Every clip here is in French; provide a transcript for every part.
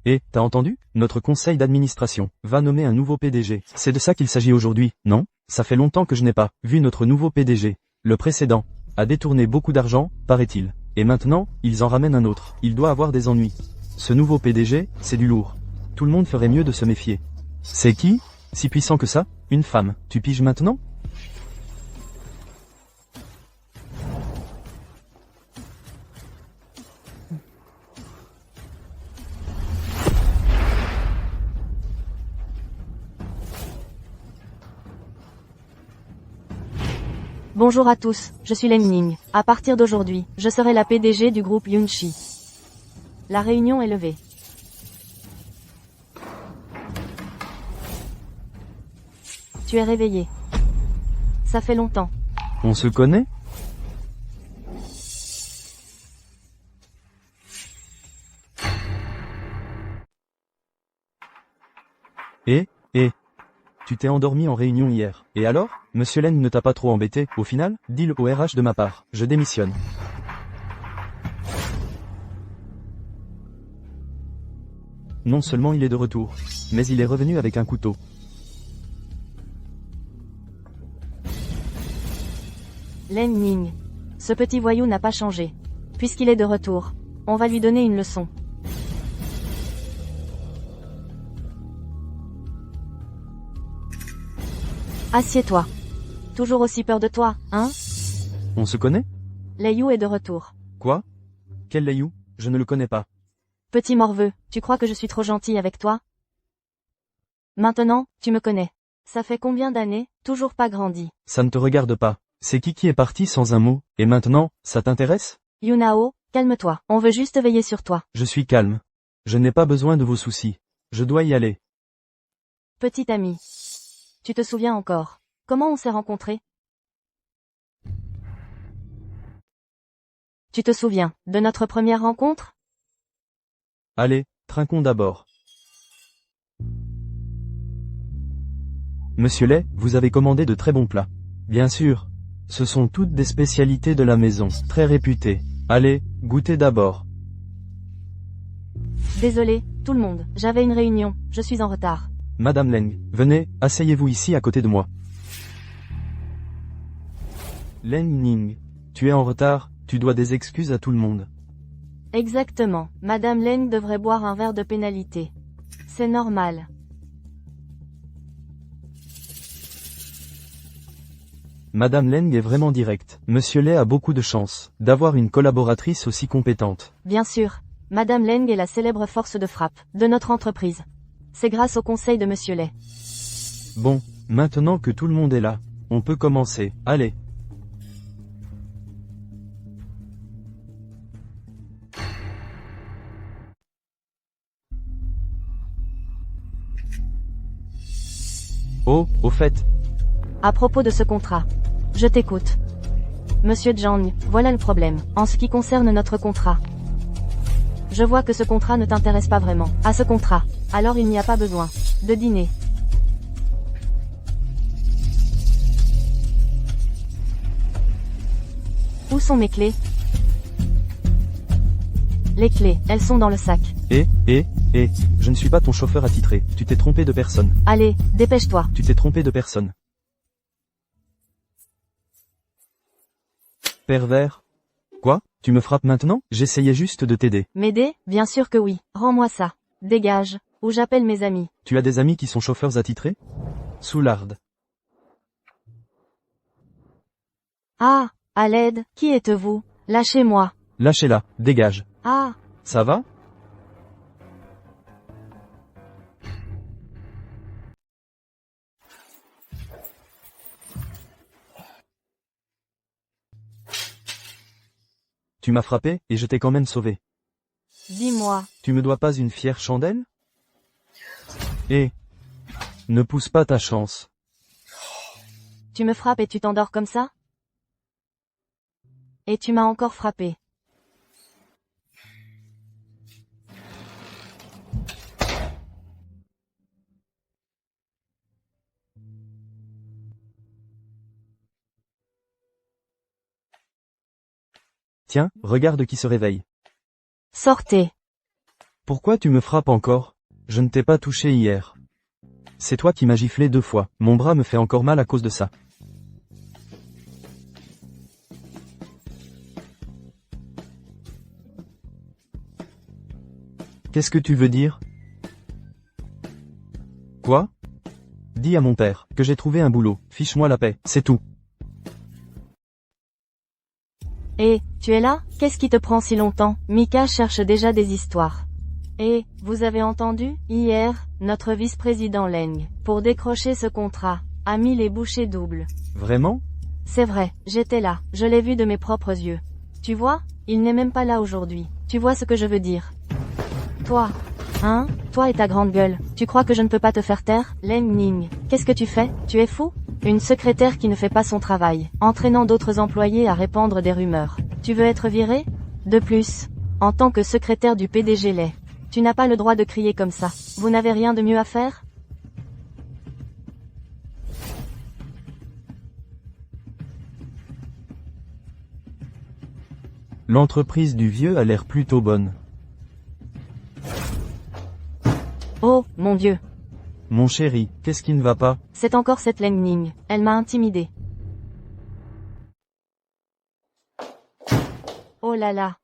Et, t'as entendu? Notre conseil d'administration va nommer un nouveau PDG. C'est de ça qu'il s'agit aujourd'hui, non? Ça fait longtemps que je n'ai pas vu notre nouveau PDG. Le précédent a détourné beaucoup d'argent, paraît-il. Et maintenant, ils en ramènent un autre. Il doit avoir des ennuis. Ce nouveau PDG, c'est du lourd. Tout le monde ferait mieux de se méfier. C'est qui? Si puissant que ça? Une femme. Tu piges maintenant? Bonjour à tous, je suis Len Ning. À partir d'aujourd'hui, je serai la PDG du groupe Yunchi. La réunion est levée. Tu es réveillé. Ça fait longtemps. On se connaît? Tu t'es endormi en réunion hier. Et alors? Monsieur Len ne t'a pas trop embêté, au final? Dis-le au RH de ma part. Je démissionne. Non seulement il est de retour, mais il est revenu avec un couteau. Len Ning. Ce petit voyou n'a pas changé. Puisqu'il est de retour, on va lui donner une leçon. Assieds-toi. Toujours aussi peur de toi, hein? On se connaît? Lei Yu est de retour. Quoi? Quel Lei Yu? Je ne le connais pas. Petit morveux, tu crois que je suis trop gentil avec toi? Maintenant, tu me connais. Ça fait combien d'années? Toujours pas grandi. Ça ne te regarde pas. C'est qui est parti sans un mot, et maintenant, ça t'intéresse? Yunao, calme-toi. On veut juste veiller sur toi. Je suis calme. Je n'ai pas besoin de vos soucis. Je dois y aller. Petit ami. Tu te souviens encore? Comment on s'est rencontrés? Tu te souviens de notre première rencontre? Allez, trinquons d'abord. Monsieur Lay, vous avez commandé de très bons plats. Bien sûr. Ce sont toutes des spécialités de la maison, très réputées. Allez, goûtez d'abord. Désolé, tout le monde. J'avais une réunion, je suis en retard. Madame Leng, venez, asseyez-vous ici à côté de moi. Leng Ning, tu es en retard, tu dois des excuses à tout le monde. Exactement. Madame Leng devrait boire un verre de pénalité. C'est normal. Madame Leng est vraiment directe. Monsieur Lay a beaucoup de chance d'avoir une collaboratrice aussi compétente. Bien sûr. Madame Leng est la célèbre force de frappe de notre entreprise. C'est grâce au conseil de Monsieur Lay. Bon, maintenant que tout le monde est là, on peut commencer. Allez. Oh, au fait. À propos de ce contrat. Je t'écoute. Monsieur Zhang, voilà le problème. En ce qui concerne notre contrat. Je vois que ce contrat ne t'intéresse pas vraiment. À ce contrat. Alors il n'y a pas besoin de dîner. Où sont mes clés? Les clés, elles sont dans le sac. Je ne suis pas ton chauffeur attitré. Tu t'es trompé de personne. Allez, dépêche-toi. Tu t'es trompé de personne. Pervers. Quoi? Tu me frappes maintenant? J'essayais juste de t'aider. M'aider? Bien sûr que oui. Rends-moi ça. Dégage. Ou j'appelle mes amis. Tu as des amis qui sont chauffeurs attitrés? Soularde. Ah, à l'aide, qui êtes-vous? Lâchez-moi. Lâchez-la, dégage. Ah, Ça va? Tu m'as frappé, et je t'ai quand même sauvé. dis-moi. Tu me dois pas une fière chandelle? Ne pousse pas ta chance. Tu me frappes et tu t'endors comme ça? Et tu m'as encore frappé. Tiens, regarde qui se réveille. Sortez. Pourquoi tu me frappes encore? Je ne t'ai pas touché hier. C'est toi qui m'as giflé 2 fois. Mon bras me fait encore mal à cause de ça. Qu'est-ce que tu veux dire? Quoi? Dis à mon père que j'ai trouvé un boulot. Fiche-moi la paix, c'est tout. Eh, tu es là? Qu'est-ce qui te prend si longtemps? Mika cherche déjà des histoires. Et, vous avez entendu? Hier, notre vice-président Leng, pour décrocher ce contrat, a mis les bouchées doubles. Vraiment? C'est vrai, j'étais là, je l'ai vu de mes propres yeux. Tu vois? Il n'est même pas là aujourd'hui. Tu vois ce que je veux dire? Toi. Hein? Toi et ta grande gueule. Tu crois que je ne peux pas te faire taire? Leng Ning. Qu'est-ce que tu fais? Tu es fou? Une secrétaire qui ne fait pas son travail, entraînant d'autres employés à répandre des rumeurs. Tu veux être viré? De plus, en tant que secrétaire du PDG Lay, tu n'as pas le droit de crier comme ça. Vous n'avez rien de mieux à faire? L'entreprise du vieux a l'air plutôt bonne. Oh, mon Dieu. Mon chéri, qu'est-ce qui ne va pas? C'est encore cette Leng Ning. Elle m'a intimidé. Oh là là.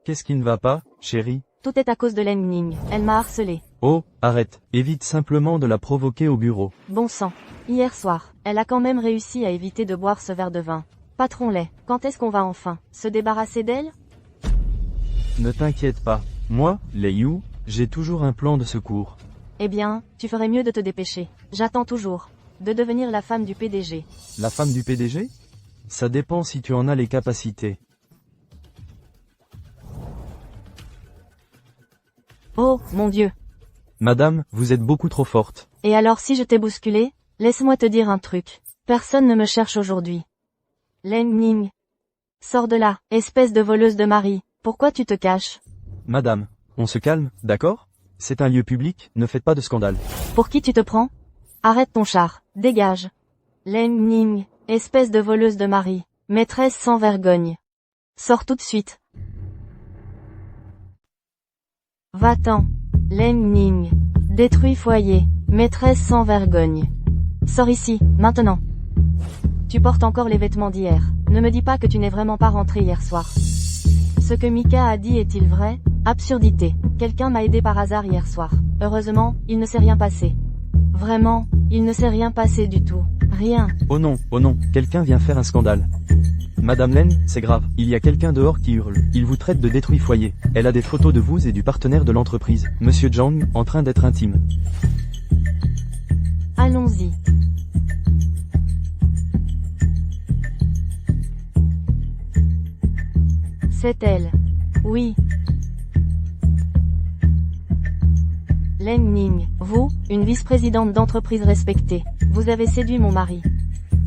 Qu'est-ce qui ne va pas, chéri? Tout est à cause de Leng Ning. Elle m'a harcelé. Oh, arrête. Évite simplement de la provoquer au bureau. Bon sang. Hier soir, elle a quand même réussi à éviter de boire ce verre de vin. Patron Lay, quand est-ce qu'on va enfin se débarrasser d'elle? Ne t'inquiète pas. Moi, Lei Yu, j'ai toujours un plan de secours. Eh bien, tu ferais mieux de te dépêcher. J'attends toujours de devenir la femme du PDG. La femme du PDG? Ça dépend si tu en as les capacités. Oh, mon Dieu. Madame, vous êtes beaucoup trop forte. Et alors si je t'ai bousculé, laisse-moi te dire un truc. Personne ne me cherche aujourd'hui. Leng Ning. Sors de là, espèce de voleuse de mari. Pourquoi tu te caches? Madame, on se calme, d'accord? C'est un lieu public, ne faites pas de scandale. Pour qui tu te prends? Arrête ton char, dégage. Leng Ning, espèce de voleuse de mari, maîtresse sans vergogne. Sors tout de suite. Va-t'en. Leng Ning. Détruis foyer, maîtresse sans vergogne. Sors ici, maintenant. Tu portes encore les vêtements d'hier. Ne me dis pas que tu n'es vraiment pas rentré hier soir. Ce que Mika a dit est-il vrai? Absurdité. Quelqu'un m'a aidé par hasard hier soir. Heureusement, il ne s'est rien passé. Vraiment, il ne s'est rien passé du tout. Rien. Oh non, quelqu'un vient faire un scandale. Madame Len, c'est grave, il y a quelqu'un dehors qui hurle. Il vous traite de détruit foyer. Elle a des photos de vous et du partenaire de l'entreprise, Monsieur Zhang, en train d'être intime. Allons-y. C'est elle. Oui. Leng Ning, vous, une vice-présidente d'entreprise respectée, vous avez séduit mon mari.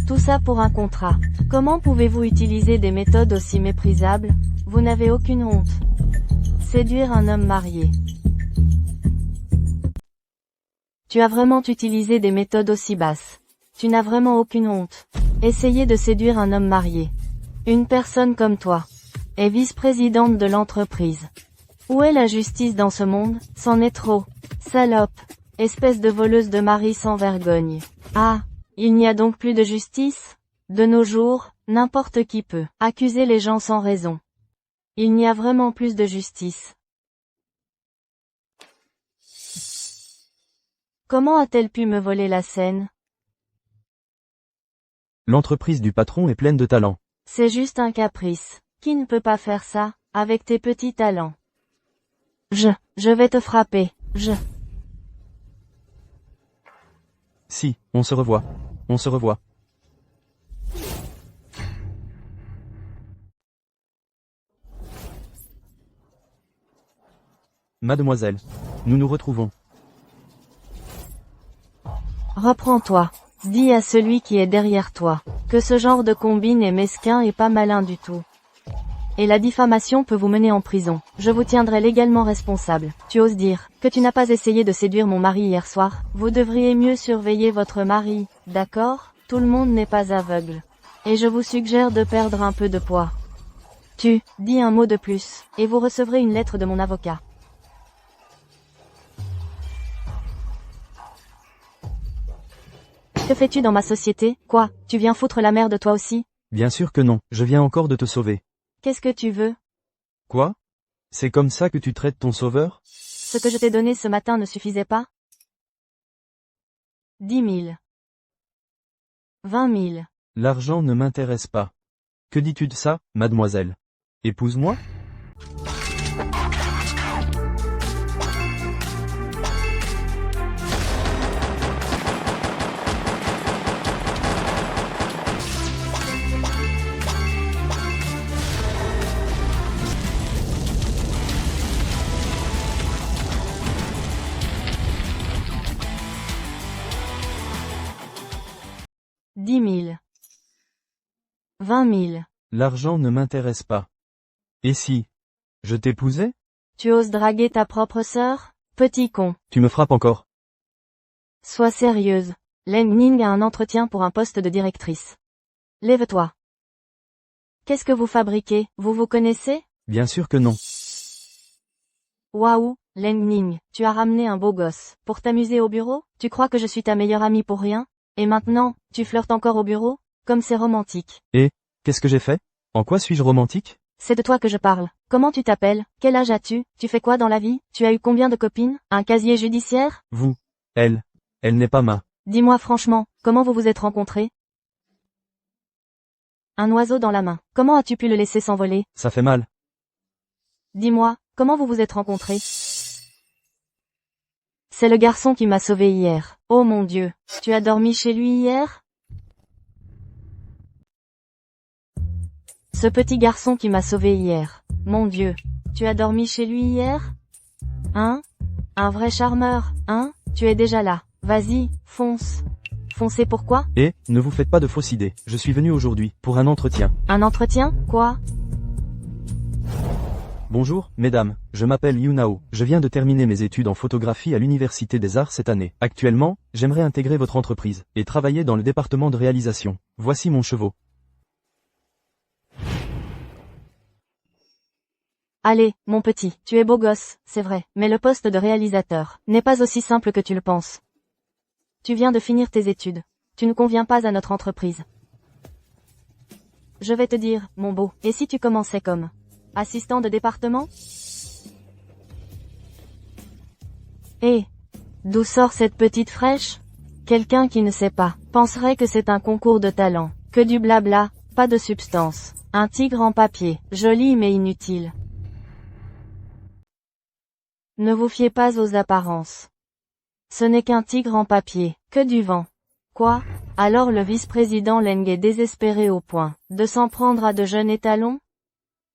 Tout ça pour un contrat. Comment pouvez-vous utiliser des méthodes aussi méprisables? Vous n'avez aucune honte. Séduire un homme marié. Tu as vraiment utilisé des méthodes aussi basses. Tu n'as vraiment aucune honte. Essayer de séduire un homme marié. Une personne comme toi est vice-présidente de l'entreprise. Où est la justice dans ce monde? C'en est trop. Salope. Espèce de voleuse de mari sans vergogne. Ah, il n'y a donc plus de justice? De nos jours, n'importe qui peut accuser les gens sans raison. Il n'y a vraiment plus de justice. Comment a-t-elle pu me voler la scène? L'entreprise du patron est pleine de talent. C'est juste un caprice. Qui ne peut pas faire ça, avec tes petits talents? Je vais te frapper, Si, on se revoit. On se revoit. Mademoiselle, nous nous retrouvons. Reprends-toi. Dis à celui qui est derrière toi, que ce genre de combine est mesquin et pas malin du tout. Et la diffamation peut vous mener en prison. Je vous tiendrai légalement responsable. Tu oses dire que tu n'as pas essayé de séduire mon mari hier soir? Vous devriez mieux surveiller votre mari, d'accord? Tout le monde n'est pas aveugle. Et je vous suggère de perdre un peu de poids. Tu, dis un mot de plus, et vous recevrez une lettre de mon avocat. Que fais-tu dans ma société? Quoi? Tu viens foutre la merde toi aussi? Bien sûr que non, je viens encore de te sauver. Qu'est-ce que tu veux? Quoi? C'est comme ça que tu traites ton sauveur? Ce que je t'ai donné ce matin ne suffisait pas? 10 000. 20 000. L'argent ne m'intéresse pas. Que dis-tu de ça, mademoiselle? Épouse-moi? Dix 000. 20 000. L'argent ne m'intéresse pas. Et si je t'épousais? Tu oses draguer ta propre sœur? Petit con. Tu me frappes encore. Sois sérieuse. Leng Ning a un entretien pour un poste de directrice. Lève-toi. Qu'est-ce que vous fabriquez? Vous vous connaissez? Bien sûr que non. Waouh, Leng Ning, tu as ramené un beau gosse. Pour t'amuser au bureau? Tu crois que je suis ta meilleure amie pour rien? Et maintenant, tu flirtes encore au bureau? Comme c'est romantique. Qu'est-ce que j'ai fait? En quoi suis-je romantique? C'est de toi que je parle. Comment tu t'appelles? Quel âge as-tu? Tu fais quoi dans la vie? Tu as eu combien de copines? Un casier judiciaire? Vous. Elle n'est pas ma. Dis-moi franchement, comment vous vous êtes rencontrés? Un oiseau dans la main. Comment as-tu pu le laisser s'envoler? Ça fait mal. Dis-moi, comment vous vous êtes rencontrés? C'est le garçon qui m'a sauvé hier. Oh mon Dieu, tu as dormi chez lui hier? Ce petit garçon qui m'a sauvé hier. Mon Dieu, tu as dormi chez lui hier? Hein? Un vrai charmeur, hein? Tu es déjà là. Vas-y, fonce. Foncez pourquoi? Ne vous faites pas de fausses idées. Je suis venu aujourd'hui, pour un entretien. Un entretien? Quoi? Bonjour, mesdames. Je m'appelle Yunao. Je viens de terminer mes études en photographie à l'Université des Arts cette année. Actuellement, j'aimerais intégrer votre entreprise, et travailler dans le département de réalisation. Voici mon chevaux. Allez, mon petit, tu es beau gosse, c'est vrai, mais le poste de réalisateur n'est pas aussi simple que tu le penses. Tu viens de finir tes études. Tu ne conviens pas à notre entreprise. Je vais te dire, mon beau, et si tu commençais comme assistant de département? D'où sort cette petite fraîche? Quelqu'un qui ne sait pas, penserait que c'est un concours de talent, que du blabla, pas de substance. Un tigre en papier, joli mais inutile. Ne vous fiez pas aux apparences. Ce n'est qu'un tigre en papier, que du vent. Quoi? Alors le vice-président Leng est désespéré au point de s'en prendre à de jeunes étalons?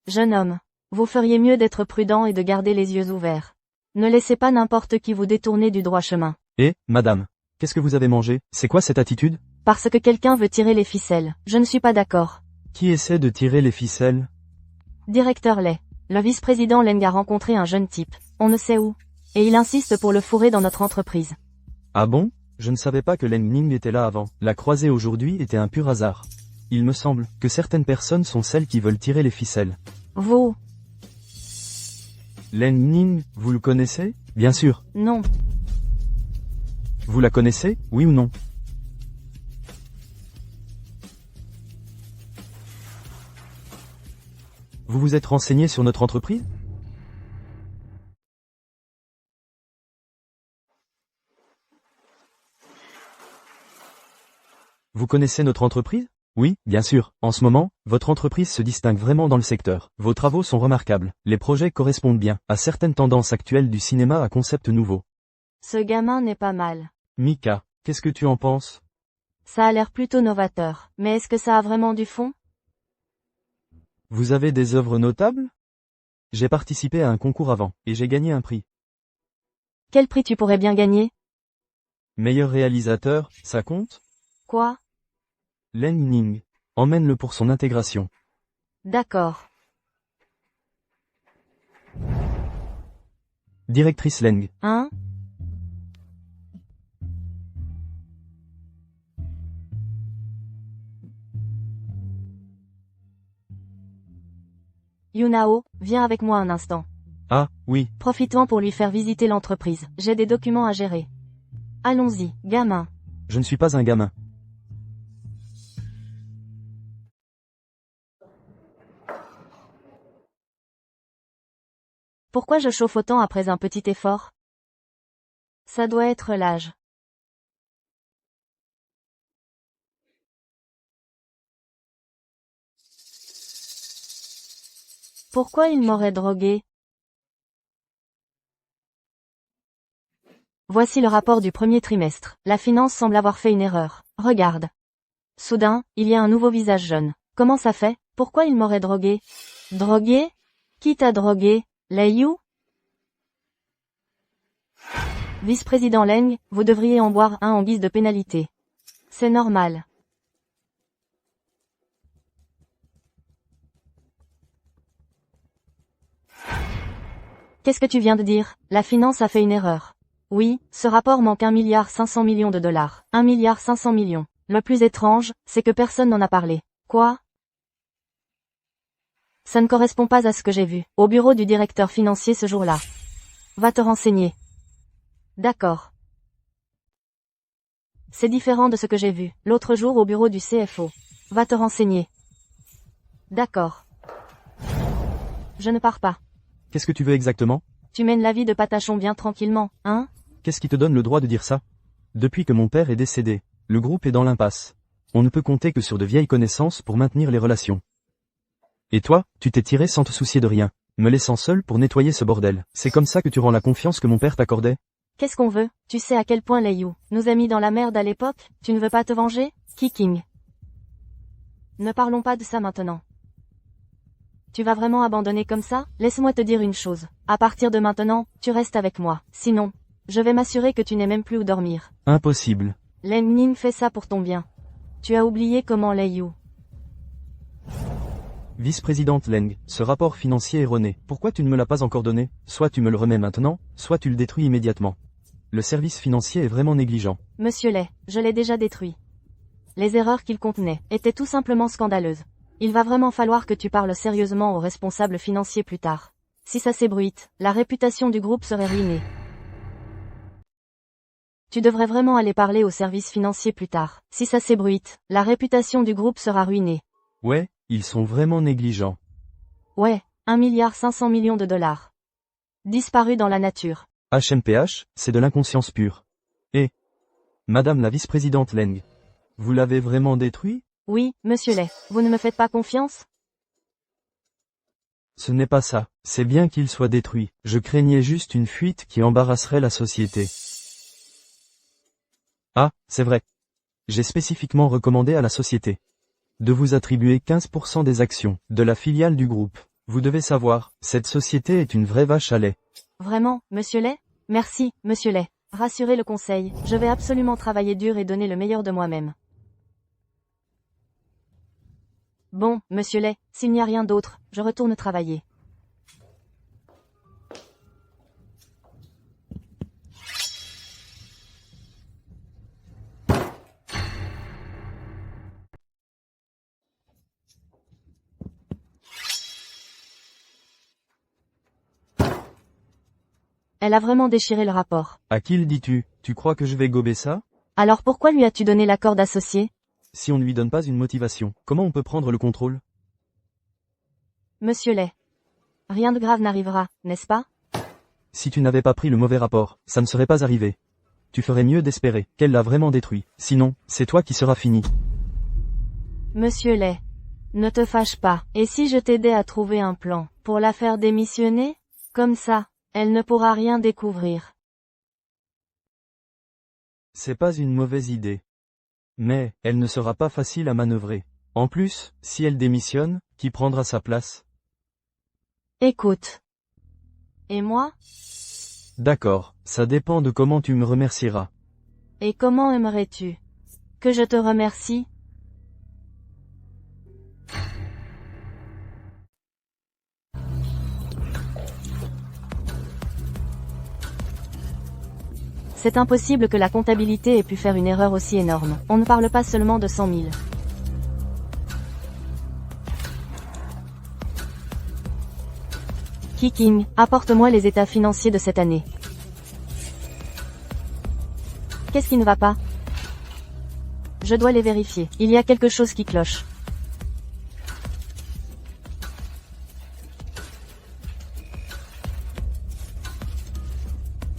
Jeune homme, vous feriez mieux d'être prudent et de garder les yeux ouverts. Ne laissez pas n'importe qui vous détourner du droit chemin. Madame, qu'est-ce que vous avez mangé? C'est quoi cette attitude? Parce que quelqu'un veut tirer les ficelles, je ne suis pas d'accord. Qui essaie de tirer les ficelles? Directeur Lay. Le vice-président Leng a rencontré un jeune type, on ne sait où, et il insiste pour le fourrer dans notre entreprise. Ah bon? Je ne savais pas que Leng Ning était là avant. La croisée aujourd'hui était un pur hasard. Il me semble que certaines personnes sont celles qui veulent tirer les ficelles. Vous? Leng Ning, vous le connaissez? Bien sûr. Non. Vous la connaissez, oui ou non? Vous vous êtes renseigné sur notre entreprise? Vous connaissez notre entreprise? Oui, bien sûr. En ce moment, votre entreprise se distingue vraiment dans le secteur. Vos travaux sont remarquables. Les projets correspondent bien à certaines tendances actuelles du cinéma à concept nouveau. Ce gamin n'est pas mal. Mika, qu'est-ce que tu en penses? Ça a l'air plutôt novateur, mais est-ce que ça a vraiment du fond? Vous avez des œuvres notables? J'ai participé à un concours avant, et j'ai gagné un prix. Quel prix tu pourrais bien gagner? Meilleur réalisateur, ça compte? Quoi? Leng Ning. Emmène-le pour son intégration. D'accord. Directrice Leng. Hein? Yunao, viens avec moi un instant. Ah, oui. Profitons pour lui faire visiter l'entreprise. J'ai des documents à gérer. Allons-y, gamin. Je ne suis pas un gamin. Pourquoi je chauffe autant après un petit effort? Ça doit être l'âge. Pourquoi il m'aurait drogué? Voici le rapport du premier trimestre. La finance semble avoir fait une erreur. Regarde. Soudain, il y a un nouveau visage jaune. Comment ça fait? Pourquoi il m'aurait drogué? Drogué? Qui t'a drogué? Liu? Vice-président Leng, vous devriez en boire un en guise de pénalité. C'est normal. Qu'est-ce que tu viens de dire? La finance a fait une erreur. Oui, ce rapport manque 1,5 milliard de dollars. 1,5 milliard. Le plus étrange, c'est que personne n'en a parlé. Quoi? Ça ne correspond pas à ce que j'ai vu au bureau du directeur financier ce jour-là. Va te renseigner. D'accord. C'est différent de ce que j'ai vu l'autre jour au bureau du CFO. Va te renseigner. D'accord. Je ne pars pas. Qu'est-ce que tu veux exactement? Tu mènes la vie de patachon bien tranquillement, hein? Qu'est-ce qui te donne le droit de dire ça? Depuis que mon père est décédé, le groupe est dans l'impasse. On ne peut compter que sur de vieilles connaissances pour maintenir les relations. Et toi, tu t'es tiré sans te soucier de rien, me laissant seul pour nettoyer ce bordel. C'est comme ça que tu rends la confiance que mon père t'accordait? Qu'est-ce qu'on veut? Tu sais à quel point Liu nous a mis dans la merde à l'époque? Tu ne veux pas te venger? Kiking. Ne parlons pas de ça maintenant. Tu vas vraiment abandonner comme ça? Laisse-moi te dire une chose. À partir de maintenant, tu restes avec moi. Sinon, je vais m'assurer que tu n'aies même plus où dormir. Impossible. Leng Ning fait ça pour ton bien. Tu as oublié comment Liu. Vice-présidente Leng, ce rapport financier erroné, pourquoi tu ne me l'as pas encore donné? Soit tu me le remets maintenant, soit tu le détruis immédiatement. Le service financier est vraiment négligent. Monsieur Lay, je l'ai déjà détruit. Les erreurs qu'il contenait étaient tout simplement scandaleuses. Il va vraiment falloir que tu parles sérieusement aux responsables financiers plus tard. Si ça s'ébruite, la réputation du groupe serait ruinée. Tu devrais vraiment aller parler au service financier plus tard. Si ça s'ébruite, la réputation du groupe sera ruinée. Ouais, ils sont vraiment négligents. Ouais, 1,5 milliard de dollars. Disparu dans la nature. HMPH, c'est de l'inconscience pure. Et Madame la vice-présidente Leng, vous l'avez vraiment détruit? Oui, monsieur Lay, vous ne me faites pas confiance? Ce n'est pas ça, c'est bien qu'il soit détruit. Je craignais juste une fuite qui embarrasserait la société. Ah, c'est vrai. J'ai spécifiquement recommandé à la société de vous attribuer 15% des actions de la filiale du groupe. Vous devez savoir, cette société est une vraie vache à lait. Vraiment, monsieur Lay? Merci, monsieur Lay. Rassurez le conseil, je vais absolument travailler dur et donner le meilleur de moi-même. Bon, monsieur Lay, s'il n'y a rien d'autre, je retourne travailler. Elle a vraiment déchiré le rapport. À qui le dis-tu? Tu crois que je vais gober ça? Alors pourquoi lui as-tu donné l'accord d'associé? Si on ne lui donne pas une motivation, comment on peut prendre le contrôle? Monsieur Lay. Rien de grave n'arrivera, n'est-ce pas? Si tu n'avais pas pris le mauvais rapport, ça ne serait pas arrivé. Tu ferais mieux d'espérer qu'elle l'a vraiment détruit. Sinon, c'est toi qui seras fini. Monsieur Lay. Ne te fâche pas. Et si je t'aidais à trouver un plan pour la faire démissionner? Comme ça, elle ne pourra rien découvrir. C'est pas une mauvaise idée. Mais, elle ne sera pas facile à manœuvrer. En plus, si elle démissionne, qui prendra sa place? Écoute. Et moi? D'accord, ça dépend de comment tu me remercieras. Et comment aimerais-tu que je te remercie? C'est impossible que la comptabilité ait pu faire une erreur aussi énorme. On ne parle pas seulement de 100 000. Kiking, apporte-moi les états financiers de cette année. Qu'est-ce qui ne va pas? Je dois les vérifier. Il y a quelque chose qui cloche.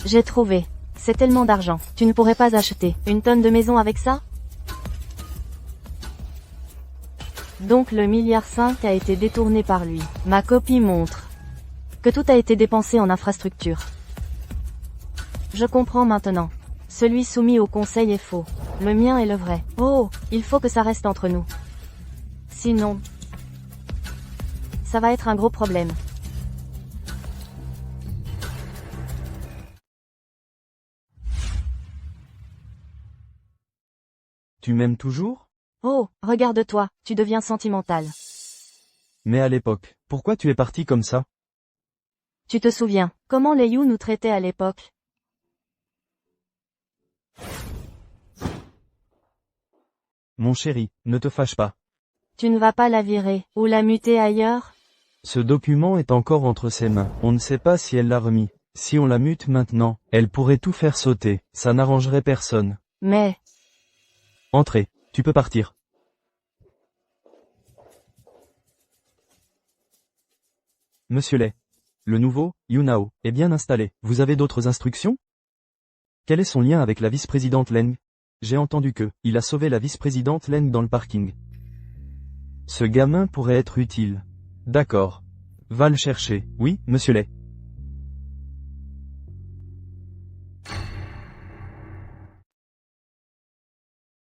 J'ai trouvé. C'est tellement d'argent. Tu ne pourrais pas acheter une tonne de maison avec ça? Donc le milliard 5 a été détourné par lui. Ma copie montre que tout a été dépensé en infrastructure. Je comprends maintenant. Celui soumis au conseil est faux. Le mien est le vrai. Oh, il faut que ça reste entre nous. Sinon, ça va être un gros problème. Tu m'aimes toujours? Oh, regarde-toi, tu deviens sentimental. Mais à l'époque, pourquoi tu es parti comme ça? Tu te souviens, comment les You nous traitaient à l'époque? Mon chéri, ne te fâche pas. Tu ne vas pas la virer, ou la muter ailleurs? Ce document est encore entre ses mains. On ne sait pas si elle l'a remis. Si on la mute maintenant, elle pourrait tout faire sauter. Ça n'arrangerait personne. Mais... Entrez, tu peux partir. Monsieur Lay. Le nouveau, Yunao, est bien installé. Vous avez d'autres instructions? Quel est son lien avec la vice-présidente Leng? J'ai entendu que, il a sauvé la vice-présidente Leng dans le parking. Ce gamin pourrait être utile. D'accord. Va le chercher. Oui, monsieur Lay.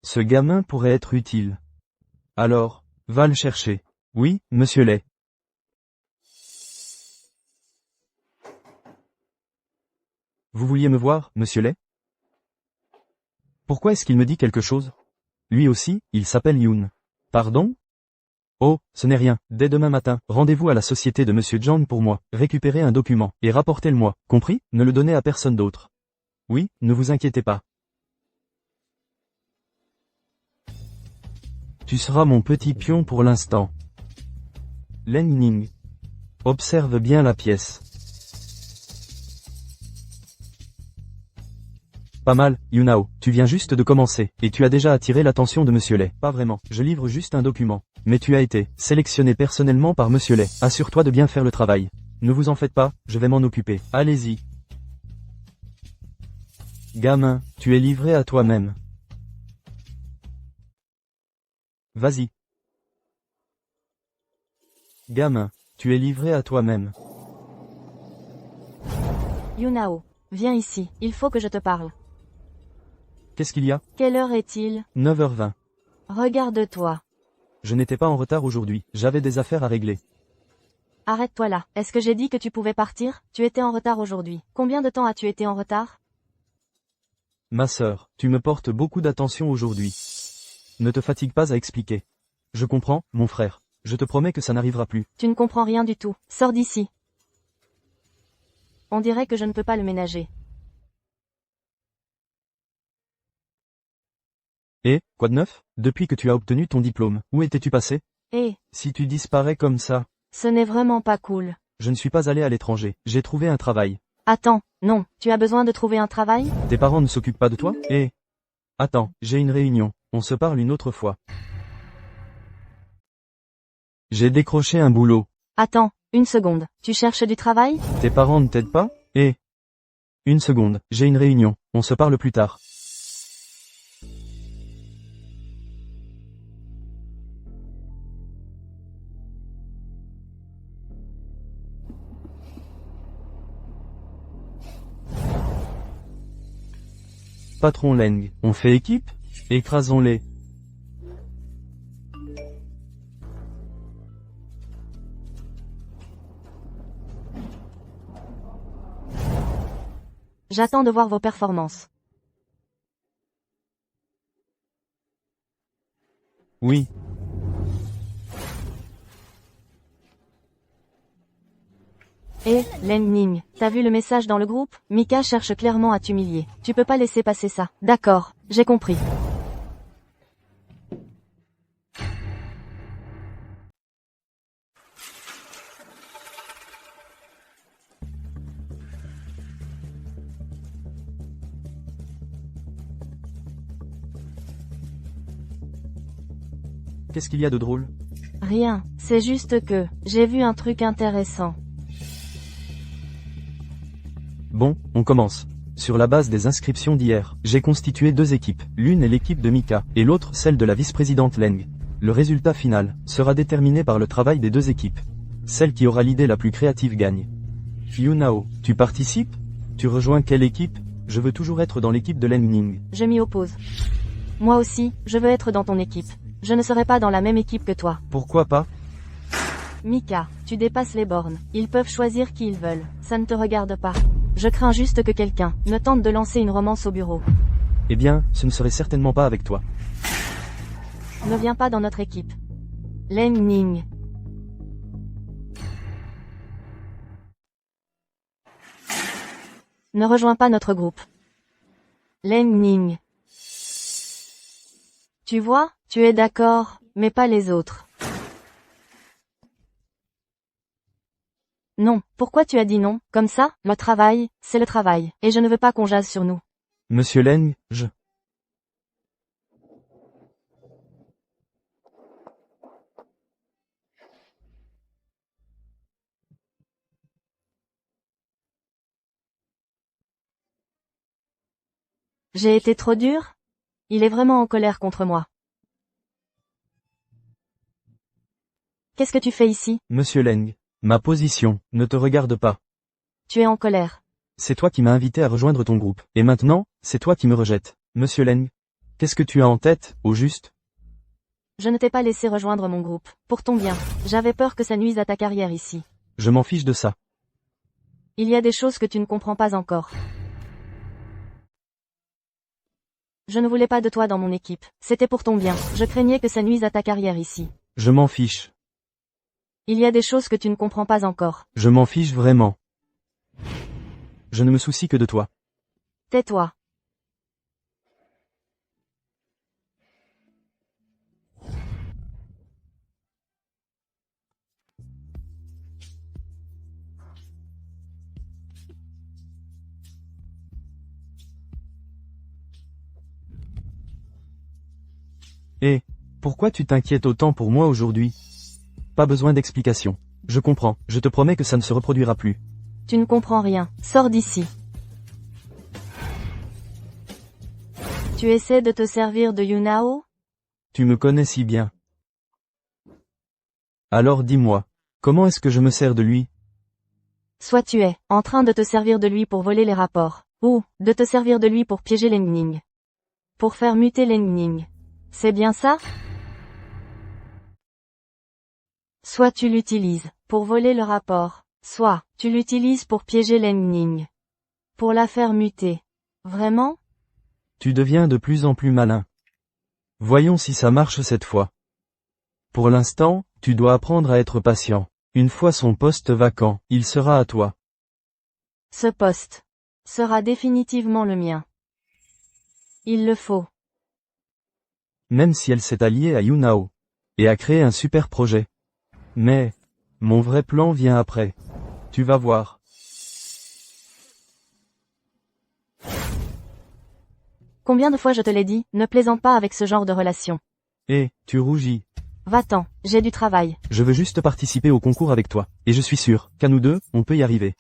Ce gamin pourrait être utile. Alors, va le chercher. Oui, monsieur Lay. Vous vouliez me voir, monsieur Lay? Pourquoi est-ce qu'il me dit quelque chose? Lui aussi, il s'appelle Yoon. Pardon? Oh, ce n'est rien. Dès demain matin, rendez-vous à la société de monsieur John pour moi. Récupérez un document, et rapportez-le-moi. Compris? Ne le donnez à personne d'autre. Oui, ne vous inquiétez pas. Tu seras mon petit pion pour l'instant. Leng Ning. Observe bien la pièce. Pas mal, Yunao, tu viens juste de commencer, et tu as déjà attiré l'attention de monsieur Lay. Pas vraiment, je livre juste un document. Mais tu as été sélectionné personnellement par monsieur Lay. Assure-toi de bien faire le travail. Ne vous en faites pas, je vais m'en occuper. Allez-y. Gamin, tu es livré à toi-même. Vas-y. Gamin, tu es livré à toi-même. Yunao, viens ici, il faut que je te parle. Qu'est-ce qu'il y a? Quelle heure est-il? 9h20. Regarde-toi. Je n'étais pas en retard aujourd'hui, j'avais des affaires à régler. Arrête-toi là. Est-ce que j'ai dit que tu pouvais partir? Tu étais en retard aujourd'hui. Combien de temps as-tu été en retard? Ma sœur, tu me portes beaucoup d'attention aujourd'hui. Ne te fatigue pas à expliquer. Je comprends, mon frère. Je te promets que ça n'arrivera plus. Tu ne comprends rien du tout. Sors d'ici. On dirait que je ne peux pas le ménager. Et, quoi de neuf? Depuis que tu as obtenu ton diplôme, où étais-tu passé? Eh, Si tu disparais comme ça, ce n'est vraiment pas cool. je ne suis pas allé à l'étranger, j'ai trouvé un travail. Attends, non, tu as besoin de trouver un travail? Tes parents ne s'occupent pas de toi? Eh, attends, j'ai une réunion, on se parle une autre fois. J'ai décroché un boulot. Attends, une seconde. Tu cherches du travail? Tes parents ne t'aident pas? Eh, une seconde, j'ai une réunion, on se parle plus tard. Patron Leng, on fait équipe? Écrasons-les. J'attends de voir vos performances. Oui. Eh, Leng Ning, t'as vu le message dans le groupe? Mika cherche clairement à t'humilier. Tu peux pas laisser passer ça. D'accord, j'ai compris. Qu'est-ce qu'il y a de drôle? Rien, c'est juste que, j'ai vu un truc intéressant. Bon, on commence. Sur la base des inscriptions d'hier, j'ai constitué 2 équipes. L'une est l'équipe de Mika, et l'autre celle de la vice-présidente Leng. Le résultat final sera déterminé par le travail des 2 équipes. Celle qui aura l'idée la plus créative gagne. Yunao, tu participes? Tu rejoins quelle équipe? Je veux toujours être dans l'équipe de Leng Ning. Je m'y oppose. Moi aussi, je veux être dans ton équipe. Je ne serai pas dans la même équipe que toi. Pourquoi pas? Mika, tu dépasses les bornes. Ils peuvent choisir qui ils veulent. Ça ne te regarde pas. Je crains juste que quelqu'un ne tente de lancer une romance au bureau. Eh bien, ce ne serait certainement pas avec toi. Ne viens pas dans notre équipe. Leng Ning. Ne rejoins pas notre groupe. Leng Ning. Tu vois, tu es d'accord, mais pas les autres. Non, pourquoi tu as dit non? Comme ça, le travail, c'est le travail, et je ne veux pas qu'on jase sur nous. Monsieur Leng, J'ai été trop dur? Il est vraiment en colère contre moi. Qu'est-ce que tu fais ici? Monsieur Leng, ma position ne te regarde pas. Tu es en colère. C'est toi qui m'as invité à rejoindre ton groupe, et maintenant, c'est toi qui me rejettes. Monsieur Leng, qu'est-ce que tu as en tête, au juste? Je ne t'ai pas laissé rejoindre mon groupe, pour ton bien. J'avais peur que ça nuise à ta carrière ici. Je m'en fiche de ça. Il y a des choses que tu ne comprends pas encore. Je ne voulais pas de toi dans mon équipe. C'était pour ton bien. Je craignais que ça nuise à ta carrière ici. Je m'en fiche. Il y a des choses que tu ne comprends pas encore. Je m'en fiche vraiment. Je ne me soucie que de toi. Tais-toi. Et, pourquoi tu t'inquiètes autant pour moi aujourd'hui? Pas besoin d'explication. Je comprends, je te promets que ça ne se reproduira plus. Tu ne comprends rien. Sors d'ici. Tu essaies de te servir de Yunao? Tu me connais si bien. Alors dis-moi, comment est-ce que je me sers de lui? Soit tu es en train de te servir de lui pour voler les rapports, ou de te servir de lui pour piéger Leng Ning. Pour faire muter Leng Ning. C'est bien ça? Soit tu l'utilises pour voler le rapport, soit tu l'utilises pour piéger Leng Ning. Pour la faire muter. Vraiment? Tu deviens de plus en plus malin. Voyons si ça marche cette fois. Pour l'instant, tu dois apprendre à être patient. Une fois son poste vacant, il sera à toi. Ce poste sera définitivement le mien. Il le faut. Même si elle s'est alliée à Yunao. Et a créé un super projet. Mais, mon vrai plan vient après. Tu vas voir. Combien de fois je te l'ai dit, ne plaisante pas avec ce genre de relation. Et, tu rougis. Va-t'en, j'ai du travail. Je veux juste participer au concours avec toi. Et je suis sûr qu'à nous deux, on peut y arriver.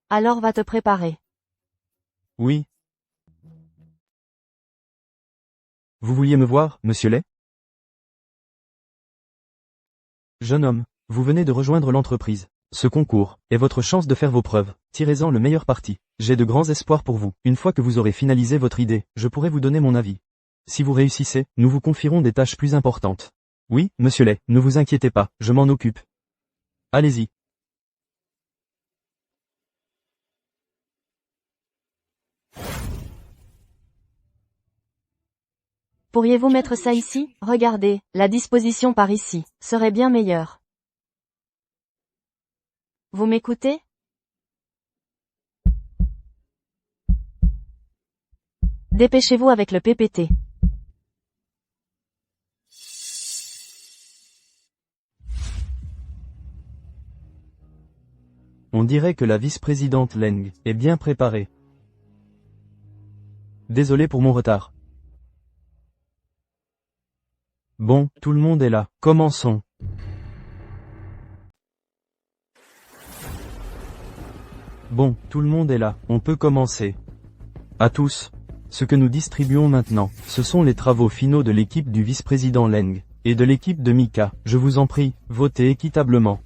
Alors va te préparer. Oui. Vous vouliez me voir, monsieur Lay? Jeune homme, vous venez de rejoindre l'entreprise. Ce concours est votre chance de faire vos preuves. Tirez-en le meilleur parti. J'ai de grands espoirs pour vous. Une fois que vous aurez finalisé votre idée, je pourrai vous donner mon avis. Si vous réussissez, nous vous confierons des tâches plus importantes. Oui, monsieur Lay, ne vous inquiétez pas, je m'en occupe. Allez-y. Pourriez-vous mettre ça ici? Regardez, la disposition par ici serait bien meilleure. Vous m'écoutez? Dépêchez-vous avec le PPT. On dirait que la vice-présidente Leng est bien préparée. Désolé pour mon retard. Bon, tout le monde est là. Commençons. Bon, tout le monde est là, on peut commencer. À tous. Ce que nous distribuons maintenant, ce sont les travaux finaux de l'équipe du vice-président Leng, et de l'équipe de Mika. Je vous en prie, votez équitablement.